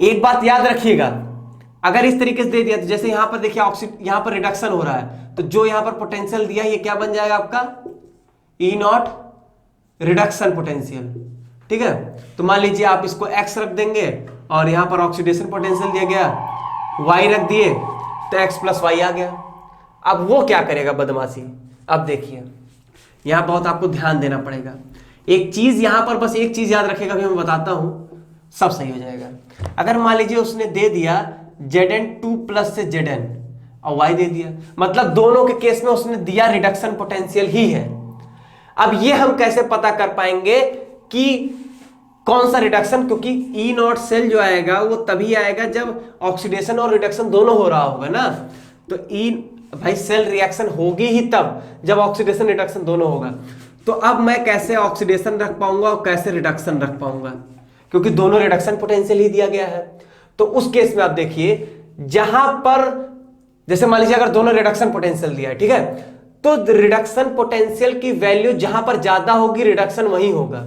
एक बात याद रखिएगा, अगर इस तरीके से दे दिया, तो जैसे यहां पर देखिए यहां पर रिडक्शन हो रहा है, तो जो यहां पर पोटेंशियल दिया ये क्या बन जाएगा आपका E0 रिडक्शन पोटेंशियल, ठीक है। तो मान लीजिए आप इसको x रख देंगे, और यहां पर ऑक्सीडेशन पोटेंशियल दिया गया, y रख दिए, तो x + y आ गया। अब वो क्या करेगा बदमाशी, अब देखिए यहां बहुत आपको ध्यान देना पड़ेगा। एक चीज यहां पर, बस एक चीज याद रखिएगा, अभी मैं बताता हूं, सब सही हो जाएगा। अगर मान लीजिए उसने दे दिया Zn2+ से Zn और y दे दिया, मतलब दोनों के केस में उसने दिया रिडक्शन पोटेंशियल ही है। अब ये हम कैसे पता कर पाएंगे कि कौन सा रिडक्शन, क्योंकि E0 सेल जो आएगा वो तभी आएगा जब ऑक्सीडेशन और रिडक्शन दोनों हो रहा होगा ना। तो भाई सेल रिएक्शन होगी ही तब जब ऑक्सीडेशन रिडक्शन दोनों होगा। तो अब मैं कैसे ऑक्सीडेशन रख पाऊंगा और कैसे रिडक्शन रख पाऊंगा, क्योंकि दोनों रिडक्शन पोटेंशियल ही दिया गया है। तो उस केस में आप देखिए, जहां पर जैसे मान लीजिए अगर दोनों रिडक्शन पोटेंशियल दिया है, ठीक है, तो रिडक्शन पोटेंशियल की वैल्यू जहां पर ज्यादा होगी रिडक्शन वही होगा।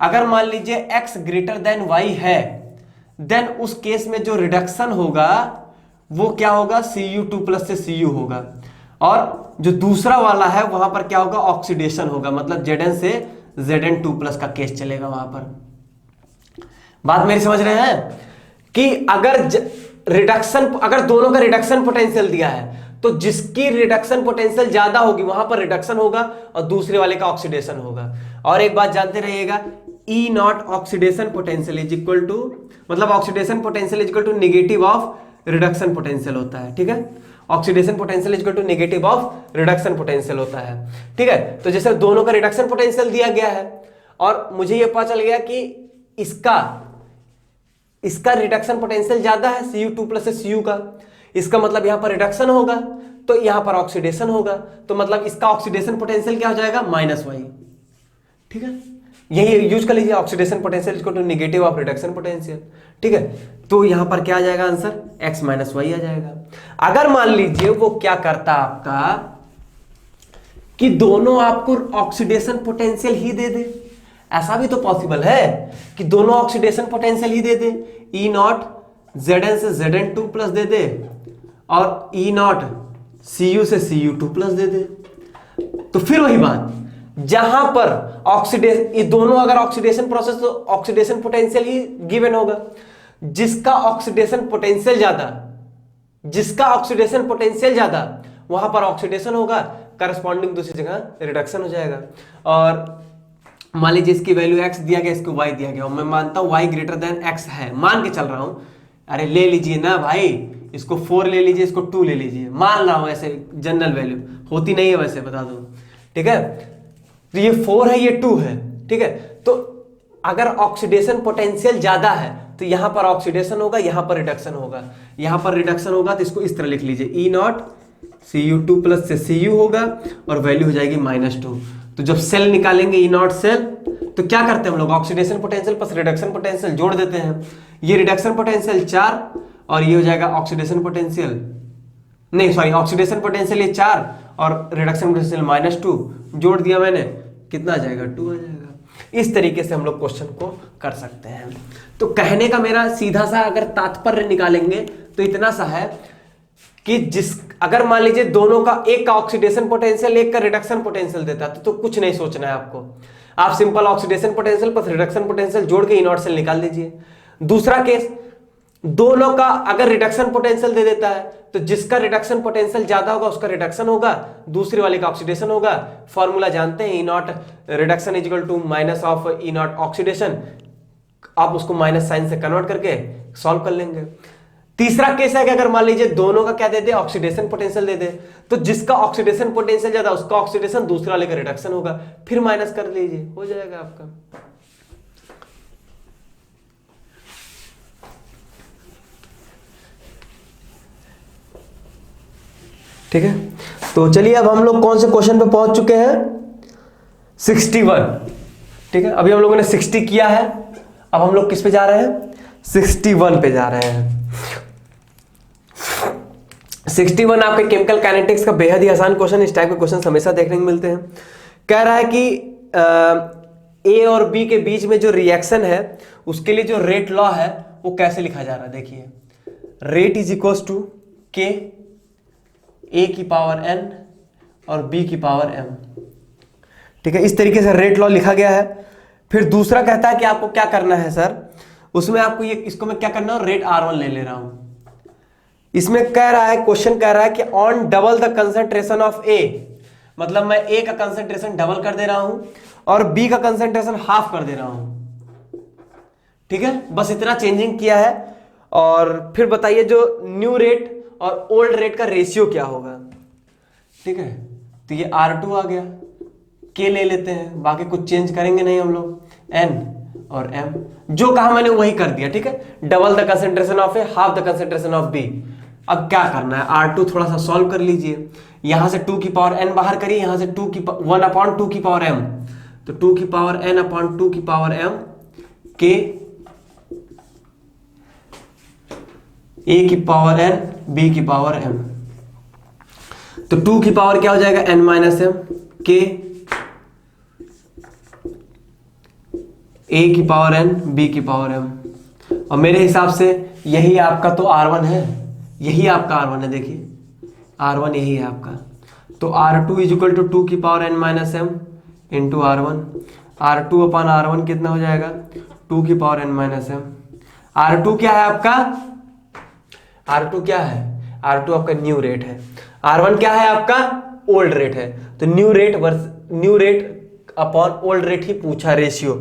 अगर मान लीजिए x > y है, देन उस केस में जो रिडक्शन होगा वो क्या होगा, Cu2+ से Cu होगा, और जो दूसरा वाला है वहां पर क्या होगा, ऑक्सीडेशन होगा, मतलब Zn से Zn2+ का केस चलेगा वहां पर। बात मेरी समझ रहे हैं कि अगर दोनों का रिडक्शन पोटेंशियल दिया है, तो जिसकी रिडक्शन पोटेंशियल ज्यादा होगी वहां पर रिडक्शन होगा और दूसरे वाले का ऑक्सीडेशन होगा। और एक बात जानते रहिएगा, E0 oxidation potential is equal to, मतलब oxidation potential is equal to negative of reduction potential होता है, ठीक है। Oxidation potential is equal to negative of reduction potential होता है, ठीक है। तो जैसे दोनों का रिडक्शन पोटेंशियल दिया गया है, और मुझे यह पता चल गया कि इसका रिडक्शन पोटेंशियल ज्यादा है Cu2+ से Cu का, इसका मतलब यहां पर रिडक्शन होगा, तो यहां पर ऑक्सीडेशन होगा, तो मतलब इसका ऑक्सीडेशन पोटेंशियल क्या हो जाएगा, -y, ठीक है। यही यूज कर लीजिए, oxidation potential equal to negative of reduction potential. ठीक है, तो यहां पर क्या आ जाएगा आंसर, x माइनस वाई आ जाएगा। अगर मान लीजिए वो क्या करता आपका कि दोनों आपको ऑक्सीडेशन पोटेंशियल ही दे दे, ऐसा भी तो पॉसिबल है कि दोनों oxidation potential he they they, E not Zn से Zn2 प्लस दे दे और ई नॉट Cu से Cu2 प्लस दे दे। तो फिर वही बात, जहां पर ऑक्सीडेशन, ये दोनों अगर ऑक्सीडेशन प्रोसेस, तो ऑक्सीडेशन पोटेंशियल ही गिवन होगा। जिसका ऑक्सीडेशन पोटेंशियल ज्यादा, जिसका ऑक्सीडेशन पोटेंशियल ज्यादा, वहां पर ऑक्सीडेशन होगा, करस्पॉन्डिंग दूसरी जगह रिडक्शन हो जाएगा। और मान लीजिए इसकी वैल्यू x दिया गया, इसको y दिया गया, मैं मानता हूं y ग्रेटर देन x है, मान के चल रहा हूं। अरे ले लीजिए ना भाई, इसको 4 ले लीजिए, इसको 2 ले लीजिए, मान रहा हूं ऐसे जनरल वैल्यू होती नहीं है वैसे, बता दो। ठीक है, तो ये 4 है, ये 2 है। ठीक है, तो अगर ऑक्सीडेशन पोटेंशियल ज्यादा है तो यहां पर ऑक्सीडेशन होगा, यहां पर रिडक्शन होगा, यहां पर रिडक्शन होगा, तो इसको इस तरह लिख लीजिए, ई नॉट Cu2 प्लस से Cu होगा और वैल्यू हो जाएगी -2। तो जब सेल निकालेंगे ई नॉट सेल, तो क्या करते हैं हम लोग, oxidation potential plus reduction potential जोड़ देते हैं। ये रिडक्शन पोटेंशियल 4 और ये हो जाएगा ऑक्सीडेशन पोटेंशियल, नहीं सॉरी, ऑक्सीडेशन पोटेंशियल ये 4 और रिडक्शन पोटेंशियल -2, जोड़ दिया मैंने, कितना आ जाएगा, 2 आ जाएगा। इस तरीके से हम लोग क्वेश्चन को कर सकते हैं। तो कहने का मेरा सीधा सा अगर तात्पर्य निकालेंगे तो इतना सा है कि अगर मान लीजिए दोनों का, एक का ऑक्सीडेशन पोटेंशियल एक का रिडक्शन पोटेंशियल देता है, तो कुछ नहीं सोचना है आपको, आप simple oxidation potential plus reduction potential जोड़ के ई नॉट सेल निकाल दीजिए। दूसरा केस, दोनों का अगर रिडक्शन पोटेंशियल दे देता है, तो जिसका रिडक्शन पोटेंशियल ज्यादा होगा उसका रिडक्शन होगा, दूसरे वाले का ऑक्सीडेशन होगा। फॉर्मूला जानते हैं, E naught reduction is equal to minus of E naught oxidation, आप उसको माइनस साइन से कन्वर्ट करके सॉल्व कर लेंगे। तीसरा केस है कि अगर मान लीजिए दोनों का क्या दे दे, ऑक्सीडेशन पोटेंशियल दे दे, तो जिसका ऑक्सीडेशन पोटेंशियल ज्यादा उसका ऑक्सीडेशन, दूसरा वाले का रिडक्शन होगा, फिर माइनस कर लीजिए, हो जाएगा आपका। ठीक है, तो चलिए अब हम लोग कौन से क्वेश्चन पे पहुंच चुके हैं, 61। ठीक है, अभी हम लोगों ने 60 किया है, अब हम लोग किस पे जा रहे हैं, 61 पे जा रहे हैं। 61 आपके केमिकल काइनेटिक्स का बेहद ही आसान क्वेश्चन, इस टाइप के क्वेश्चन हमेशा देखने को मिलते हैं। कह रहा है कि ए और बी के बीच में जो रिएक्शन है उसके लिए जो रेट लॉ है वो कैसे लिखा जा रहा है, देखिए, रेट इज इक्वल टू के ए की पावर n और b की पावर m। ठीक है, इस तरीके से रेट लॉ लिखा गया है। फिर दूसरा कहता है कि आपको क्या करना है सर, उसमें आपको ये, इसको मैं क्या करना हूं, रेट R1 ले ले रहा हूं। इसमें कह रहा है, क्वेश्चन कह रहा है कि on double the concentration of A, मतलब मैं ए का कंसंट्रेशन डबल कर दे रहा हूं और बी का कंसंट्रेशन हाफ कर दे रहा हूं। ठीक है, बस इतना चेंजिंग किया है। और फिर बताइए जो न्यू रेट और ओल्ड रेट का रेशियो क्या होगा। ठीक है, तो ये R2 आ गया, K ले लेते हैं, बाकी कुछ चेंज करेंगे नहीं हम लोग, N और M, जो कहा मैंने वही कर दिया। ठीक है, double the concentration of A, half the concentration of B. अब क्या करना है, R2 थोड़ा सा सॉल्व कर लीजिए, यहां से 2 की पावर n बाहर करिए, यहां से 1/2 की पावर m, तो 2 की पावर n/2 की पावर m के a की पावर n b की पावर m, तो 2 की पावर क्या हो जाएगा, n माइनस m के a की पावर n b की पावर m। और मेरे हिसाब से यही आपका तो R1 है, यही आपका R1 है, देखिए R1 यही है आपका। तो R2 इज इक्वल टू 2 की power n minus m into R1, R2 अपान R1 कितना हो जाएगा, 2 की power n minus m। R2 क्या है आपका, R2 क्या है, R2 आपका न्यू रेट है, R1 क्या है आपका, ओल्ड रेट है। तो new rate upon old rate ही पूछा, रेशियो,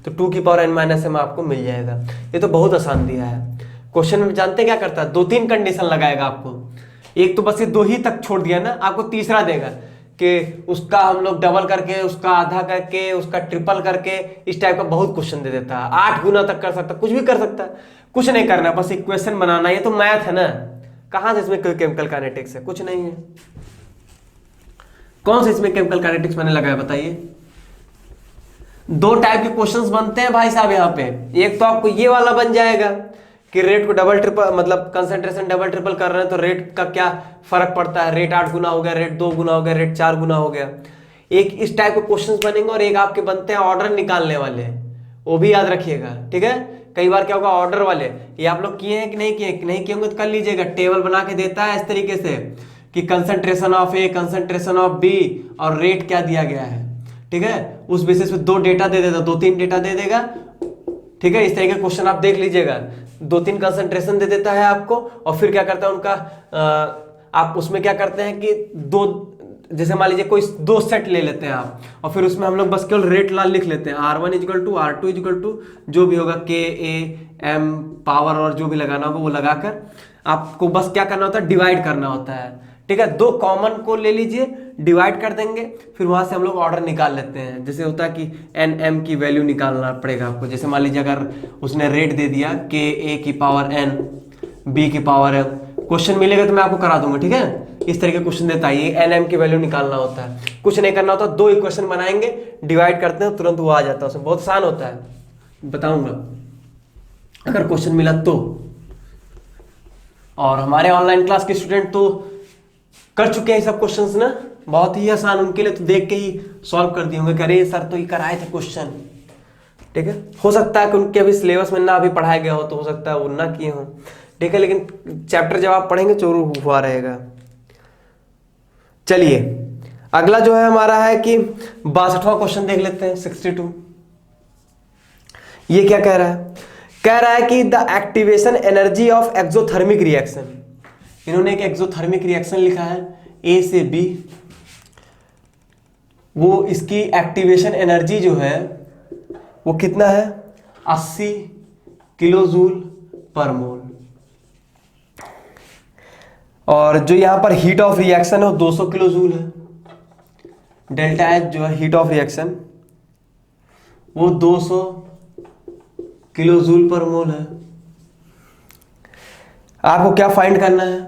तो 2 की पावर n माइनस m आपको मिल जाएगा। ये तो बहुत आसान दिया है। क्वेश्चन में जानते क्या करता है, 2-3 कंडीशन लगाएगा आपको, एक तो बस ये 2 ही तक छोड़ दिया ना, आपको तीसरा देगा कि उसका हम लोग डबल करके, उसका आधा करके, उसका ट्रिपल करके, इस टाइप का बहुत क्वेश्चन दे देता है। 8 गुना तक कर सकता है, कुछ भी कर सकता है, कुछ नहीं करना, बस इक्वेशन बनाना। ये तो मैथ है ना, कहां से इसमें कोई केमिकल काइनेटिक्स है, कुछ नहीं है। कौन से इसमें केमिकल काइनेटिक्स मैंने लगाया बताइए, दो टाइप के क्वेश्चंस बनते हैं भाई साहब यहाँ पे। एक तो आपको ये वाला बन जाएगा कि रेट को डबल ट्रिपल, मतलब कंसंट्रेशन डबल ट्रिपल कर रहे हैं तो रेट का क्या फर्क पड़ता है, रेट 8 गुना हो गया, रेट 2 गुना हो गया, रेट 4 गुना हो गया। एक इस टाइप के क्वेश्चंस बनेंगे और एक आपके बनते हैं ऑर्डर निकालने वाले, वो भी याद रखिएगा, ठीक है। कई बार क्या होगा ऑर्डर वाले, ये आप लोग किए हैं कि नहीं किए, नहीं किए होंगे तो कर लीजिएगा। टेबल बना के देता है इस तरीके से कि concentration of A, concentration of B और रेट क्या दिया गया है, ठीक है। उस बेसिस पे दो डेटा दे देगा, 2-3 डेटा दे देगा, ठीक है। इस तरह के क्वेश्चन आप देख लीजिएगा, 2-3 कंसंट्रेशन दे देता है आपको और फिर क्या करता है उनका आप उसमें क्या करते हैं कि दो, जैसे मान लीजिए कोई 2 सेट ले लेते हैं आप और फिर उसमें हम लोग बस केवल रेट लाल लिख लेते हैं, R1 equal to R2 equal to जो भी होगा K A M पावर और जो भी लगाना होगा वो लगाकर आपको बस क्या करना होता है, डिवाइड करना होता है, ठीक है। 2 कॉमन को ले लीजिए, डिवाइड कर देंगे, फिर वहां से हम लोग ऑर्डर निकाल लेते हैं। जैसे होता है कि NM की वैल्यू निकालना पड़ेगा आपको। जैसे मान लीजिए अगर उसने रेट दे दिया K A की पावर N B की पावर M, क्वेश्चन मिलेगा तो मैं आपको करा दूंगा, ठीक है। इस तरह के क्वेश्चन देता है, ये NM की वैल्यू निकालना होता है, कुछ नहीं करना होता, 2 इक्वेशन बनाएंगे, डिवाइड करते हैं, तुरंत वो आ जाता है, उसमें बहुत आसान होता है, बताऊंगा अगर क्वेश्चन मिला तो। और हमारे ऑनलाइन क्लास के स्टूडेंट तो कर चुके हैं सब क्वेश्चंस ना, बहुत ही आसान, उनके लिए तो देख के ही सॉल्व कर दिए होंगे, अरे सर तो ये कराए थे क्वेश्चन, ठीक है। हो सकता है कि उनके अभी सिलेबस में ना अभी पढ़ाया गया हो, तो हो सकता है वो ना किए हों, ठीक है, लेकिन चैप्टर जब आप पढ़ेंगे जरूर हुआ रहेगा। चलिए अगला जो है हमारा है कि 62वां क्वेश्चन देख लेते हैं, 62। ये क्या कह रहा है, कह रहा है कि the activation energy of exothermic reaction, इन्होंने एक एक्सोथर्मिक रिएक्शन लिखा है A से B, वो इसकी एक्टिवेशन एनर्जी जो है वो कितना है, 80 किलो जूल पर मोल, और जो यहां पर हीट ऑफ रिएक्शन है वो 200 किलो जूल है। डेल्टा एच जो है हीट ऑफ रिएक्शन वो 200 किलो जूल पर मोल है। आपको क्या फाइंड करना है,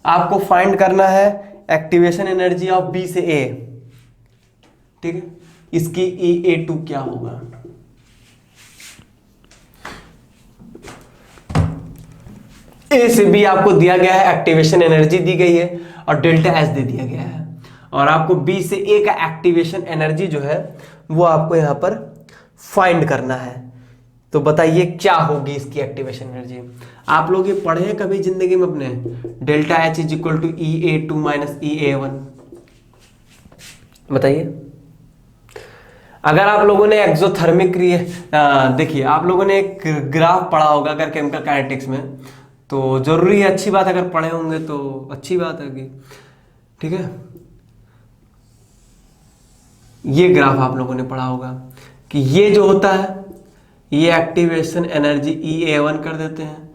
आपको फाइंड करना है एक्टिवेशन एनर्जी ऑफ बी से ए, ठीक है। इसकी EA2 क्या होगा, ए से बी आपको दिया गया है, एक्टिवेशन एनर्जी दी गई है और डेल्टा एच दे दिया गया है, और आपको बी से ए का एक्टिवेशन एनर्जी जो है वो आपको यहां पर फाइंड करना है। तो बताइए क्या होगी इसकी एक्टिवेशन एनर्जी। आप लोग ये पढ़े हैं कभी जिंदगी में अपने, delta H is equal to EA2 minus EA1, बताइए। अगर आप लोगों ने एक्सोथर्मिक देखिए आप लोगों ने एक ग्राफ पढ़ा होगा अगर केमिकल काइनेटिक्स में, तो जरूरी है, अच्छी बात, अगर पढ़े होंगे तो अच्छी बात है, ठीक है। ये ग्राफ आप लोगों ने पढ़ा होगा कि ये जो होता है ये एक्टिवेशन एनर्जी EA1 कर देते हैं,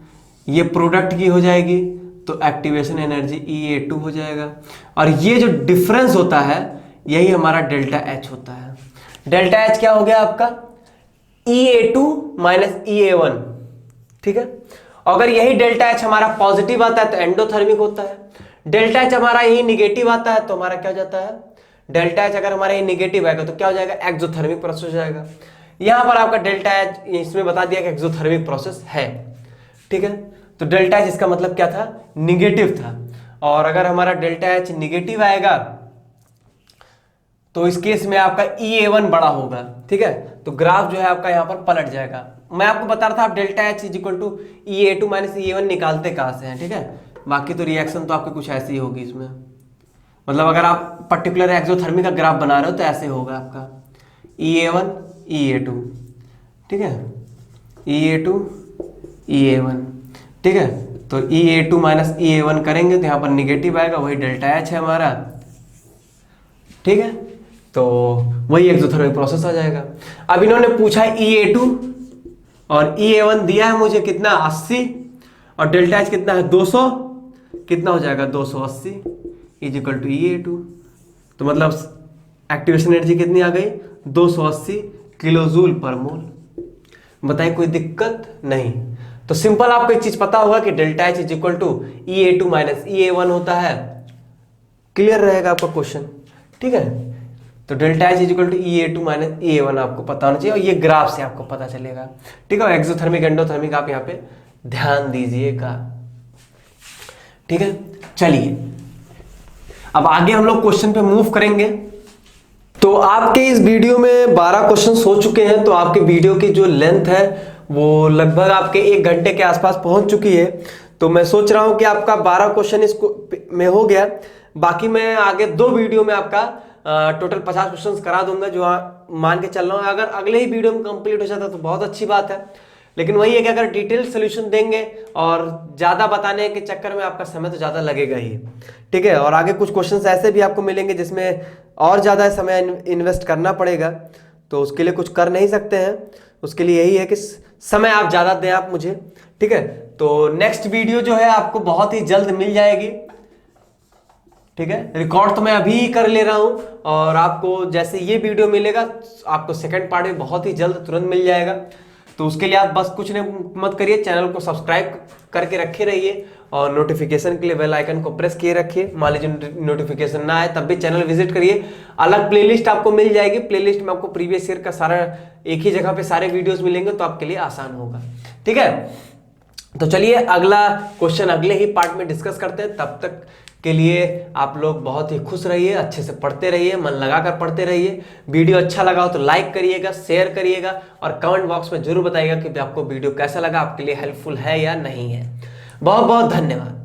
ये प्रोडक्ट की हो जाएगी तो एक्टिवेशन एनर्जी EA2 हो जाएगा, और ये जो डिफरेंस होता है यही हमारा डेल्टा एच होता है। डेल्टा एच क्या हो गया आपका, EA2 माइनस EA1, ठीक है। अगर यही डेल्टा एच हमारा पॉजिटिव आता है तो एंडोथर्मिक होता है, डेल्टा एच हमारा यही निगेटिव आता है तो हमारा क्या हो जाता है, डेल्टा एच अगर हमारा ये निगेटिव आएगा तो क्या हो जाएगा, एक्सोथर्मिक प्रोसेस हो जाएगा। यहां पर आपका डेल्टा एच इसमें बता दिया कि एक्सोथर्मिक प्रोसेस है, ठीक है। तो डेल्टा एच इसका मतलब क्या था, निगेटिव था, और अगर हमारा डेल्टा एच निगेटिव आएगा तो इस केस में आपका EA1 बड़ा होगा, ठीक है। तो ग्राफ जो है आपका यहां पर पलट जाएगा। मैं आपको बता रहा था आप delta H is equal to EA2 minus EA1 निकालते कहां से हैं, ठीक है। बाकी तो रिएक्शन तो आपकी कुछ ऐसी ही होगी इसमें, मतलब अगर आप पर्टिकुलर एक्सोथर्मिक का ग्राफ बना रहे हो तो ऐसे होगा आपका EA1 EA2, ठीक है, EA2 EA1, ठीक है। तो EA2 माइनस EA1 करेंगे तो यहां पर निगेटिव आएगा, वही डेल्टा एच है हमारा, ठीक है। तो वही एक्सोथर्मिक प्रोसेस आ जाएगा। अब इन्होंने पूछा है EA2 और EA1 दिया है मुझे कितना, 80, और डेल्टा एच कितना है 200, कितना हो जाएगा 280 इज इक्वल टू EA2। तो मतलब एक्टिवेशन एनर्जी कितनी आ गई, 280 किलो जूल पर मोल। बताइए कोई दिक्कत नहीं। तो सिंपल आपको एक चीज पता होगा कि delta H is equal to EA2 minus EA1 होता है, क्लियर रहेगा आपका क्वेश्चन, ठीक है। तो delta H equal to EA2 minus EA1 आपको पता होना चाहिए, और ये ग्राफ से आपको पता चलेगा। ठीक है, एक्सोथर्मिक एंडोथर्मिक आप यहाँ पे ध्यान दीजिएगा। ठीक है, चलिए अब आगे हम लोग क्वेश्चन पे मूव करेंगे। तो आपके इस वीडियो में 12 क्वेश्चन हो चुके हैं, तो आपके वीडियो की जो लेंथ है वो लगभग आपके 1 घंटे के आसपास पहुंच चुकी है। तो मैं सोच रहा हूं कि आपका 12 क्वेश्चन इसको में हो गया, बाकी मैं आगे 2 वीडियो में आपका टोटल 50 क्वेश्चन करा दूंगा, जो मान के चल रहा हूं। अगर अगले ही वीडियो में कंप्लीट हो जाता तो बहुत अच्छी बात है, लेकिन वही है कि अगर डिटेल सोल्यूशन देंगे और ज्यादा बताने के चक्कर में आपका समय तो ज्यादा लगेगा ही। ठीक है, और आगे कुछ क्वेश्चंस ऐसे भी आपको मिलेंगे जिसमें और ज्यादा समय इन्वेस्ट करना पड़ेगा, तो उसके लिए कुछ कर नहीं सकते हैं। उसके लिए यही है कि समय आप ज्यादा दें आप मुझे। ठीक है, तो नेक्स्ट वीडियो जो है आपको बहुत ही जल्द मिल जाएगी। ठीक है, रिकॉर्ड तो मैं अभी कर ले रहा हूं, और आपको जैसे ये वीडियो मिलेगा आपको सेकंड पार्ट में बहुत ही जल्द तुरंत मिल जाएगा। तो उसके लिए आप बस कुछ नहीं मत करिए, चैनल को सब्सक्राइब करके रखे रहिए, और नोटिफिकेशन के लिए बेल आइकन को प्रेस किए रखिए। मान लीजिए नोटिफिकेशन ना आए तब भी चैनल विजिट करिए, अलग प्लेलिस्ट आपको मिल जाएगी। प्लेलिस्ट में आपको प्रीवियस ईयर का सारा एक ही जगह पे सारे वीडियोस मिलेंगे, तो आपके लिए आसान होगा। ठीक है, तो चलिए अगला क्वेश्चन अगले ही पार्ट में डिस्कस करते हैं। तब तक के लिए आप लोग बहुत ही खुश रहिए, अच्छे से पढ़ते रहिए, मन लगाकर पढ़ते रहिए। वीडियो अच्छा लगा हो तो लाइक करिएगा, शेयर करिएगा, और कमेंट बॉक्स में जरूर बताइएगा कि आपको वीडियो कैसा लगा, आपके लिए हेल्पफुल है या नहीं है। बहुत बहुत धन्यवाद।